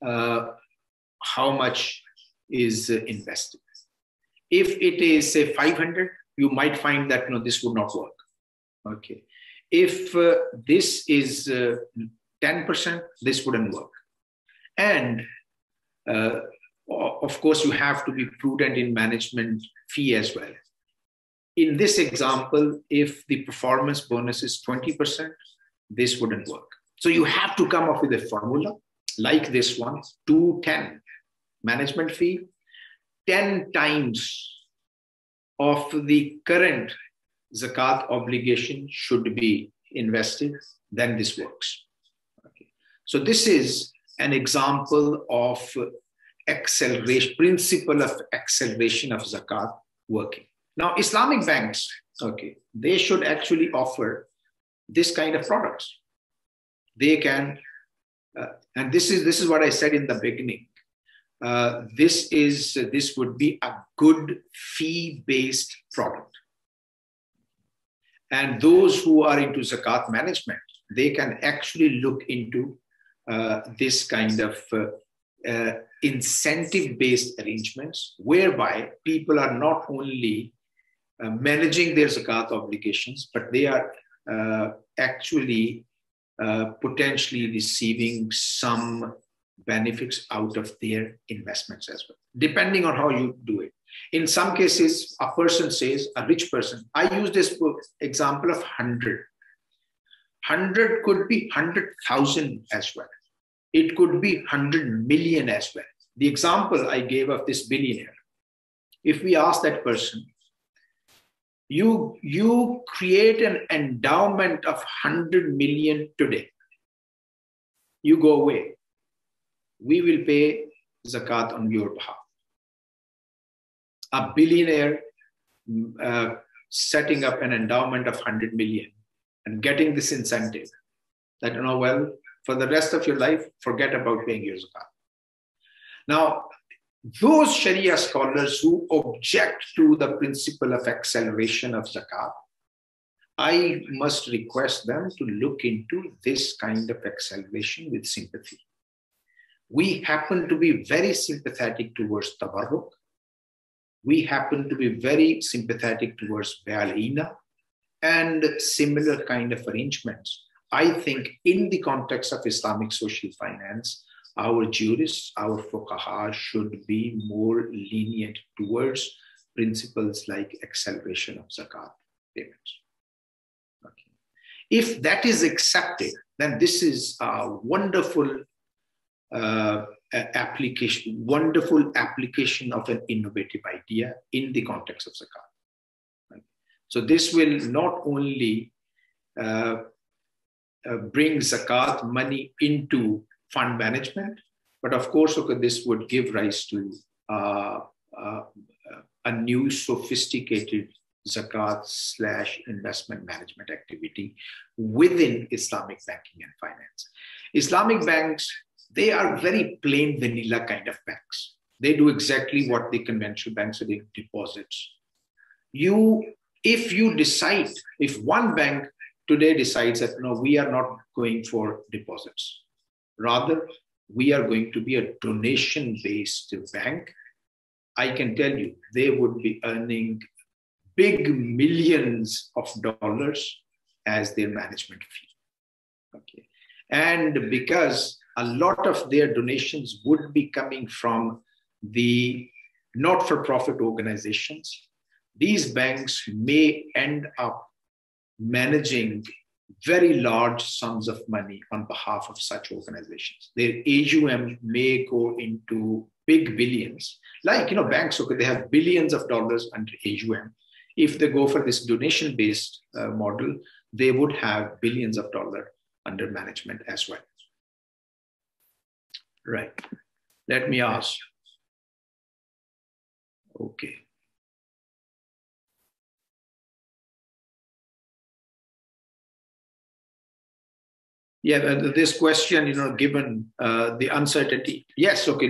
how much is invested. If it is, say, 500, you might find that, no, this would not work. Okay. If this is 10%, this wouldn't work. And of course, you have to be prudent in management fee as well. In this example, if the performance bonus is 20%, this wouldn't work. So you have to come up with a formula like this one, 210 management fee, 10 times of the current zakat obligation should be invested, then this works. Okay. So this is an example of acceleration, principle of acceleration of zakat working. Now, Islamic banks, okay, they should actually offer this kind of products. They can, and this is what I said in the beginning. This would be a good fee-based product. And those who are into zakat management, they can actually look into this kind of incentive-based arrangements, whereby people are not only managing their zakat obligations, but they are actually potentially receiving some benefits out of their investments as well, depending on how you do it. In some cases, a person says, a rich person, I use this example of 100. 100 could be 100,000 as well. It could be 100 million as well. The example I gave of this billionaire, if we ask that person, you create an endowment of 100 million today, you go away, we will pay zakat on your behalf. A billionaire setting up an endowment of 100 million and getting this incentive that, you know, well, for the rest of your life, forget about paying your zakat. Now, those Sharia scholars who object to the principle of acceleration of zakat, I must request them to look into this kind of acceleration with sympathy. We happen to be very sympathetic towards tabarruk. We happen to be very sympathetic towards bay'al-ina and similar kind of arrangements. I think in the context of Islamic social finance, our jurists, our fuqaha should be more lenient towards principles like acceleration of zakat payments. Okay. If that is accepted, then this is a wonderful application of an innovative idea in the context of zakat. Right? So this will not only bring zakat money into fund management, but of course, okay, this would give rise to a new sophisticated zakat/investment management activity within Islamic banking and finance. Islamic banks, they are very plain vanilla kind of banks. They do exactly what the conventional banks are doing, deposits. If one bank today decides that, no, we are not going for deposits, rather, we are going to be a donation-based bank, I can tell you, they would be earning big millions of dollars as their management fee. Okay. And because a lot of their donations would be coming from the not-for-profit organizations, these banks may end up managing very large sums of money on behalf of such organizations. Their AUM may go into big billions. Like, you know, banks, okay, they have billions of dollars under AUM. If they go for this donation-based model, they would have billions of dollars under management as well. Right. Let me ask. Okay. Yeah, this question, given the uncertainty. Yes, okay,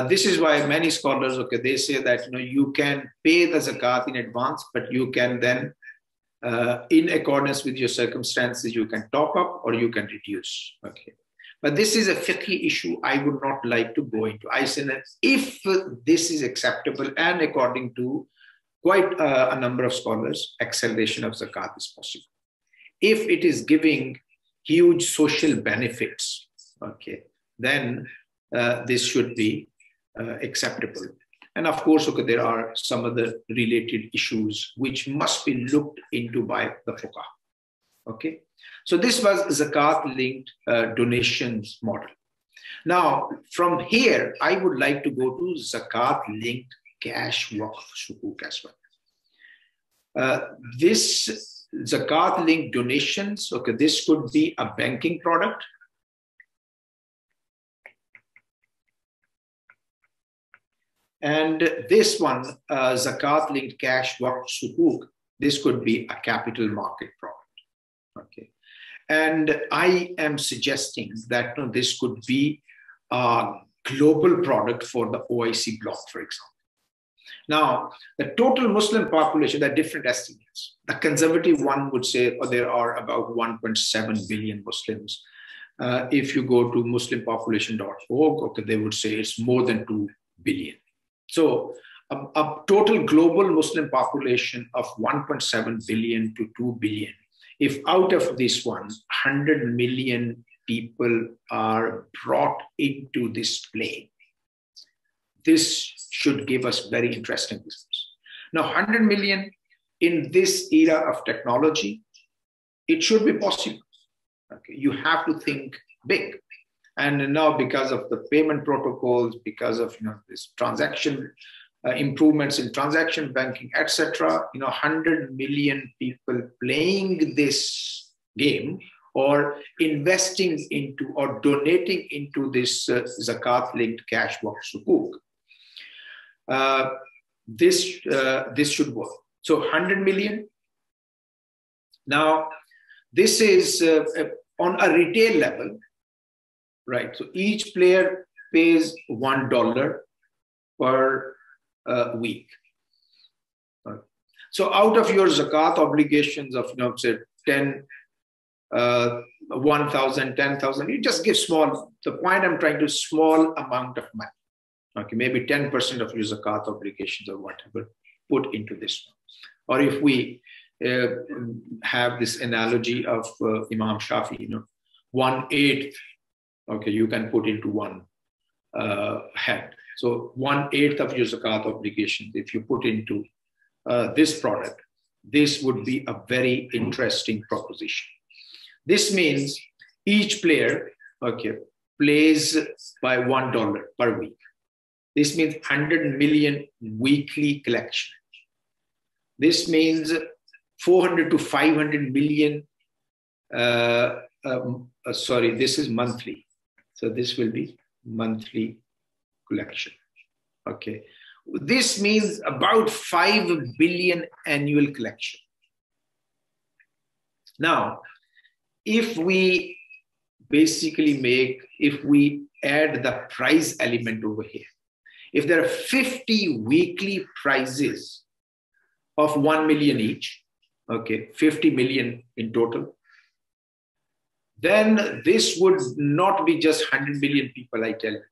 this is why many scholars, okay, they say that, you can pay the zakat in advance, but you can then, in accordance with your circumstances, you can top up or you can reduce, okay. But this is a fiqhi issue I would not like to go into. I say that if this is acceptable and according to quite a number of scholars, acceleration of zakat is possible. If it is giving huge social benefits, okay, then this should be acceptable. And of course, okay, there are some other related issues which must be looked into by the fuqaha. Okay, so this was zakat-linked donations model. Now, from here, I would like to go to zakat-linked cash waqf sukuk as well. This zakat-linked donations, okay, this could be a banking product. And this one, zakat-linked cash waqf sukuk, this could be a capital market product. Okay, and I am suggesting that this could be a global product for the OIC bloc, for example. Now, the total Muslim population, there are different estimates. The conservative one would say there are about 1.7 billion Muslims. If you go to muslimpopulation.org, okay, they would say it's more than 2 billion. So a total global Muslim population of 1.7 billion to 2 billion. If out of this one, 100 million people are brought into this play, this should give us very interesting business. Now, 100 million in this era of technology, it should be possible. Okay, you have to think big. And now, because of the payment protocols, because of this transaction improvements in transaction banking, etc., 100 million people playing this game or investing into or donating into this zakat-linked cash waqf sukuk. This should work. So 100 million. Now, this is on a retail level, right? So each player pays $1 per week. So out of your zakat obligations of, say 10, 1,000, 10,000, you just give small. The point I'm trying to small amount of money. Okay, maybe 10% of your zakat obligations or whatever put into this one. Or if we have this analogy of Imam Shafi, 1/8, okay, you can put into one head. So 1/8 of your zakat obligations, if you put into this product, this would be a very interesting proposition. This means each player, okay, plays by $1 per week. This means 100 million weekly collection. This means 400 to 500 million. Sorry, this is monthly. So this will be monthly collection. Okay. This means about 5 billion annual collection. Now, if we add the prize element over here, if there are 50 weekly prizes of 1 million each, okay, 50 million in total, then this would not be just 100 million people, I tell you.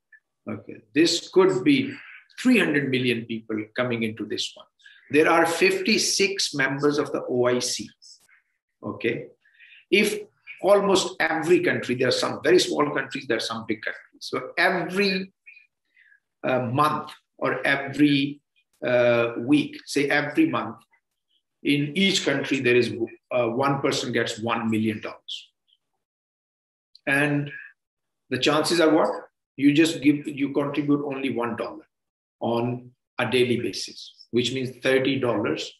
Okay, this could be 300 million people coming into this one. There are 56 members of the OIC. Okay, if almost every country, there are some very small countries, there are some big countries. So every month or every week, say every month, in each country, there is one person gets $1 million. And the chances are what? You contribute only $1 on a daily basis, which means $30.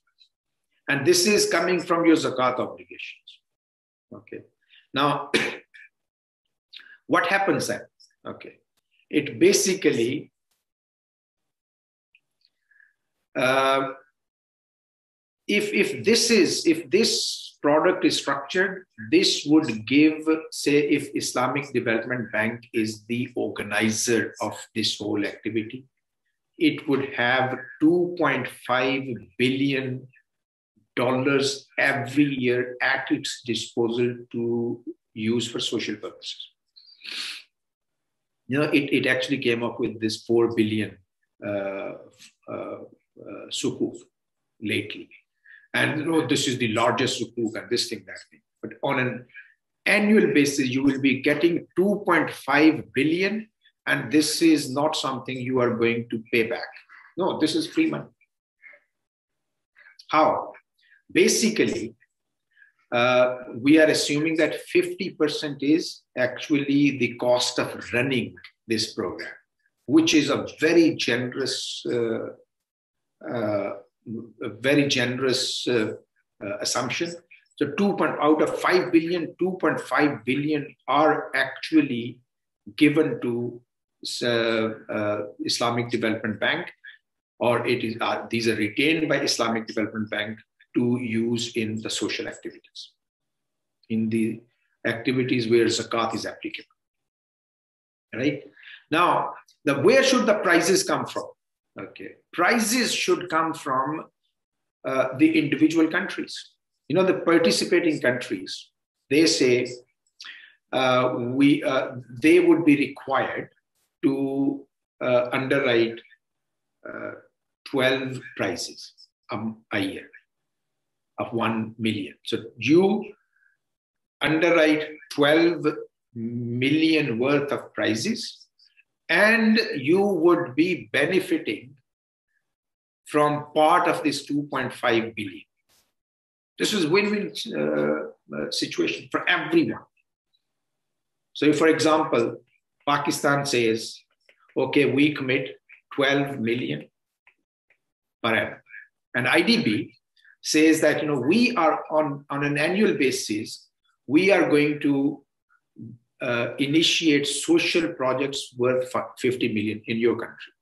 And this is coming from your zakat obligations. Okay. Now, what happens then? Okay. It basically, if this product is structured, this would give, say, if Islamic Development Bank is the organizer of this whole activity, it would have $2.5 billion every year at its disposal to use for social purposes. You know, it actually came up with this 4 billion Sukuk lately. And you know, this is the largest Sukuk and this thing, that thing. But on an annual basis, you will be getting 2.5 billion, and this is not something you are going to pay back. No, this is free money. How? Basically, we are assuming that 50% is actually the cost of running this program, which is a very generous assumption. So out of 5 billion, 2.5 billion are actually given to Islamic Development Bank, or these are retained by Islamic Development Bank to use in the social activities, in the activities where Zakat is applicable. Right? Now, where should the prices come from? Okay, prices should come from the individual countries. You know, the participating countries, they say they would be required to underwrite 12 prizes a year of 1 million. So you underwrite 12 million worth of prizes, and you would be benefiting from part of this 2.5 billion. This is win-win situation for everyone. So if, for example, Pakistan says, okay, we commit 12 million per annum, and IDB says that, you know, we are on an annual basis, we are going to initiate social projects worth 50 million in your country.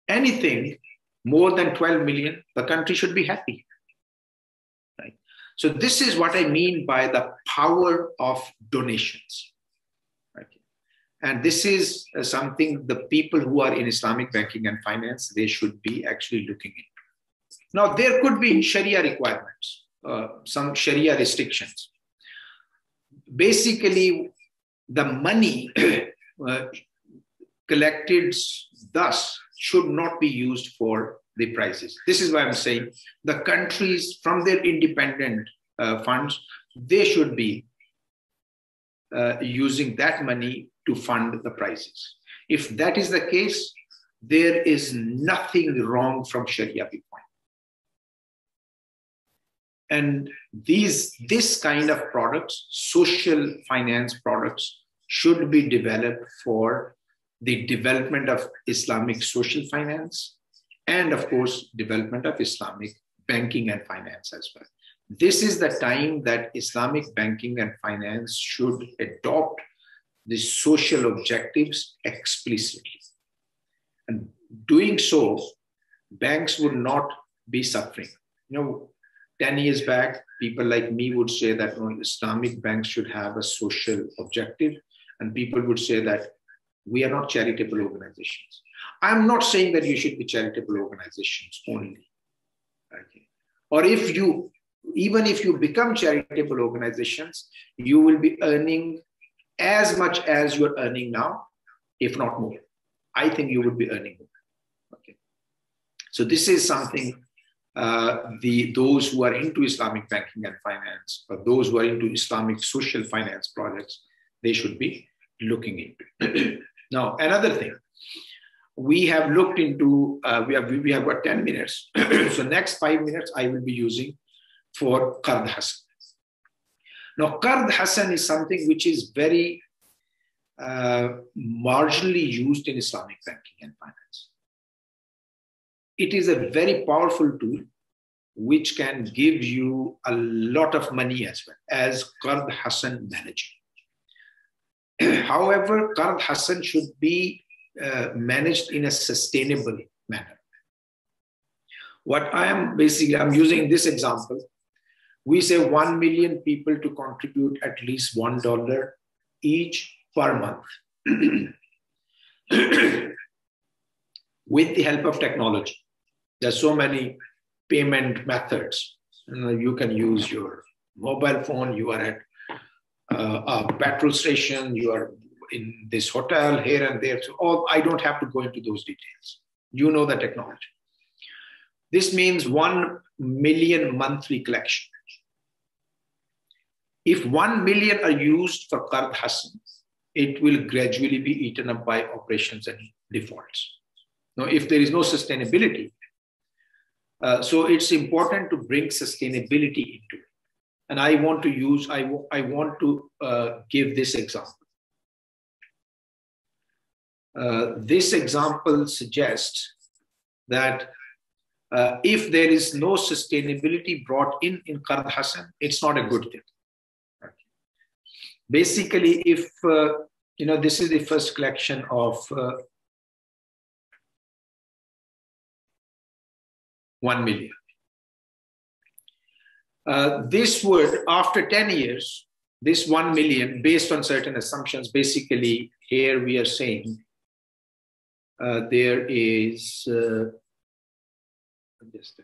Anything more than 12 million, the country should be happy. Right? So this is what I mean by the power of donations. Right? And this is something the people who are in Islamic banking and finance, they should be actually looking into. Now, there could be Sharia requirements, some Sharia restrictions. Basically, the money collected thus should not be used for the prizes. This is why I'm saying the countries, from their independent funds, they should be using that money to fund the prizes. If that is the case, there is nothing wrong from Sharia viewpoint. And this kind of products, social finance products, should be developed for the development of Islamic social finance and, of course, development of Islamic banking and finance as well. This is the time that Islamic banking and finance should adopt the social objectives explicitly. And doing so, banks would not be suffering. You know, 10 years back, people like me would say that Islamic banks should have a social objective, and people would say that we are not charitable organizations. I'm not saying that you should be charitable organizations only. Okay. Or even if you become charitable organizations, you will be earning as much as you're earning now, if not more. I think you would be earning more. Okay. So this is something those who are into Islamic banking and finance, or those who are into Islamic social finance projects, they should be looking into. Now, another thing, we have looked into, we have got 10 minutes. So next 5 minutes I will be using for Qard Hasan. Now, Qard Hasan is something which is very marginally used in Islamic banking and finance. It is a very powerful tool which can give you a lot of money as well as Qard Hasan managing. However, Qard Hasan should be managed in a sustainable manner. What I'm using this example. We say 1 million people to contribute at least $1 each per month. With the help of technology. There's so many payment methods. You can use your mobile phone, you are at a petrol station, you are in this hotel here and there. So I don't have to go into those details. You know the technology. This means 1 million monthly collection. If 1 million are used for Qard Hasan, it will gradually be eaten up by operations and defaults. Now, if there is no sustainability, so it's important to bring sustainability into it. And I want to give this example. This example suggests that if there is no sustainability brought in Qard Hasan, it's not a good thing. Okay. Basically, if, this is the first collection of 1 million. This would, after 10 years, this 1 million, based on certain assumptions, basically here we are saying there is, just a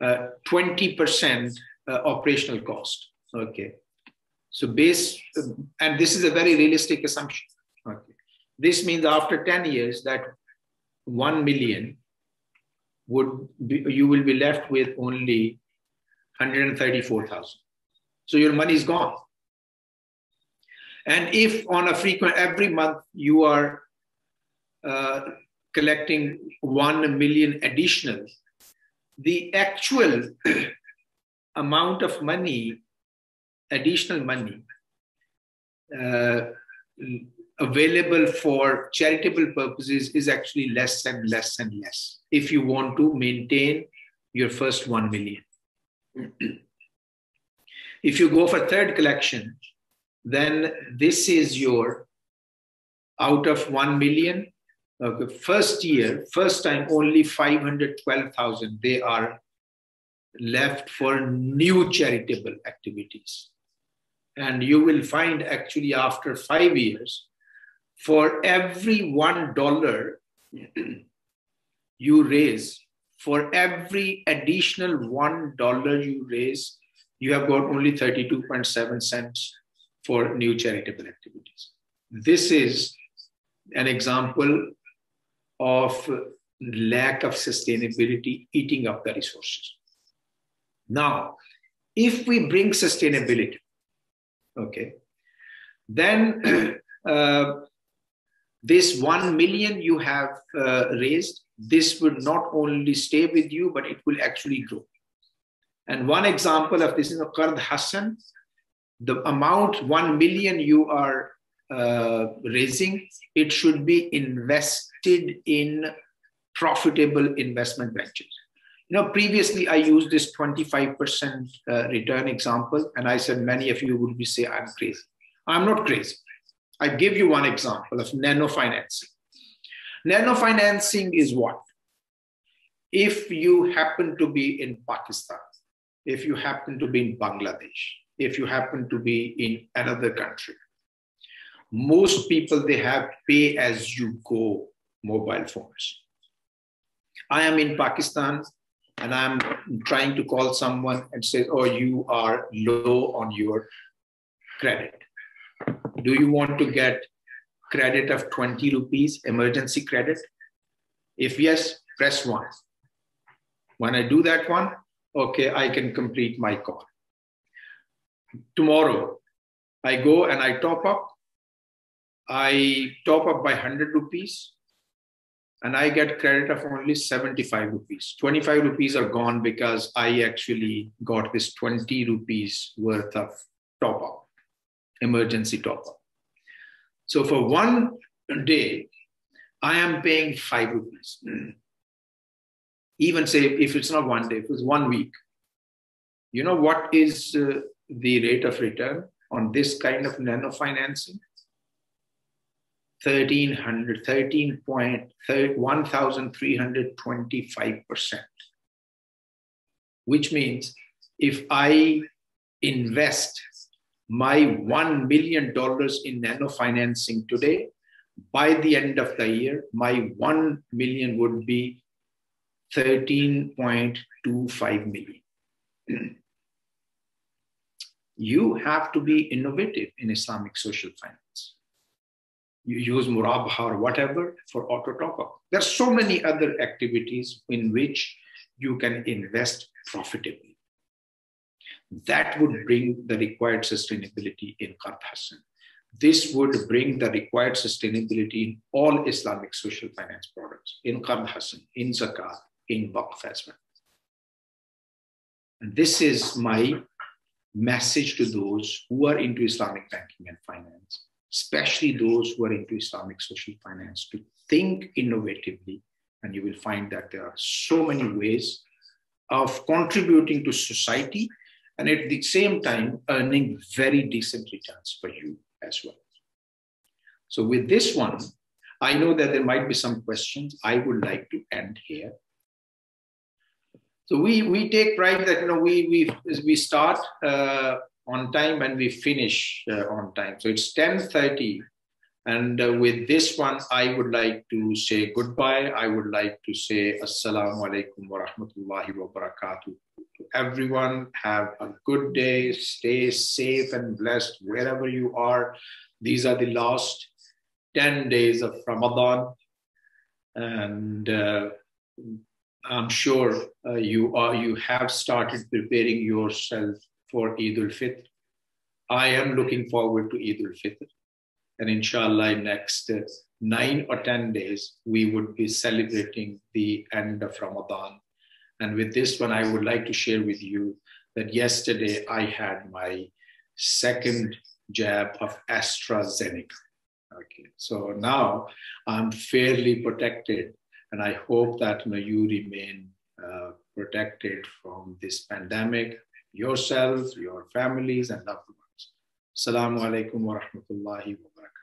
minute, 20% operational cost. Okay. So and this is a very realistic assumption. Okay. This means after 10 years that 1 million you will be left with only 134,000. So your money is gone. And if on a frequent, every month you are collecting 1 million additional, the actual amount of money, additional money, available for charitable purposes is actually less and less and less if you want to maintain your first 1 million. If you go for third collection, then this is your, out of 1 million, first year, first time only 512,000, they are left for new charitable activities. And you will find actually after 5 years, for every $1 you raise, for every additional $1 you raise, you have got only 32.7 cents for new charitable activities. This is an example of lack of sustainability eating up the resources. Now, if we bring sustainability, okay, then this 1 million you have raised, this would not only stay with you, but it will actually grow. And one example of this is a Qard Hasan. The amount 1 million you are raising, it should be invested in profitable investment ventures. Previously I used this 25% return example, and I said many of you would be say I'm crazy. I'm not crazy. I give you one example of nano financing. Nano financing is what? If you happen to be in Pakistan, if you happen to be in Bangladesh, if you happen to be in another country, most people, they have pay as you go mobile phones. I am in Pakistan and I'm trying to call someone and say, oh, you are low on your credit. Do you want to get credit of 20 rupees, emergency credit? If yes, press 1. When I do that one, okay, I can complete my call. Tomorrow, I go and I top up. I top up by 100 rupees and I get credit of only 75 rupees. 25 rupees are gone because I actually got this 20 rupees worth of top up, emergency top up. So for 1 day, I am paying 5 rupees. Even say if it's not 1 day, if it's 1 week, you know what is the rate of return on this kind of nano financing? 1,325%, which means if I invest my $1 million in nano financing today, by the end of the year, my 1 million would be 13.25 million. You have to be innovative in Islamic social finance. You use murabaha or whatever for auto top-up. There are so many other activities in which you can invest profitably. That would bring the required sustainability in Qard Hasan. This would bring the required sustainability in all Islamic social finance products, in Qard Hasan, in Zakat, in Waqf as well. And this is my message to those who are into Islamic banking and finance, especially those who are into Islamic social finance, to think innovatively. And you will find that there are so many ways of contributing to society and at the same time earning very decent returns for you as well. So with this one, I know that there might be some questions. I would like to end here. So we take pride that we start on time and we finish on time. So it's 10:30, and with this one, I would like to say goodbye. I would like to say Assalamu alaikum wa rahmatullahi wa barakatuh to everyone. Have a good day. Stay safe and blessed wherever you are. These are the last 10 days of Ramadan, and I'm sure you have started preparing yourself for Eid al-Fitr. I am looking forward to Eid al-Fitr. And inshallah, in next 9 or 10 days, we would be celebrating the end of Ramadan. And with this one, I would like to share with you that yesterday I had my second jab of AstraZeneca. Okay, so now I'm fairly protected. And I hope that you remain protected from this pandemic, yourselves, your families, and loved ones. Assalamu alaikum wa rahmatullahi wa barakatuh.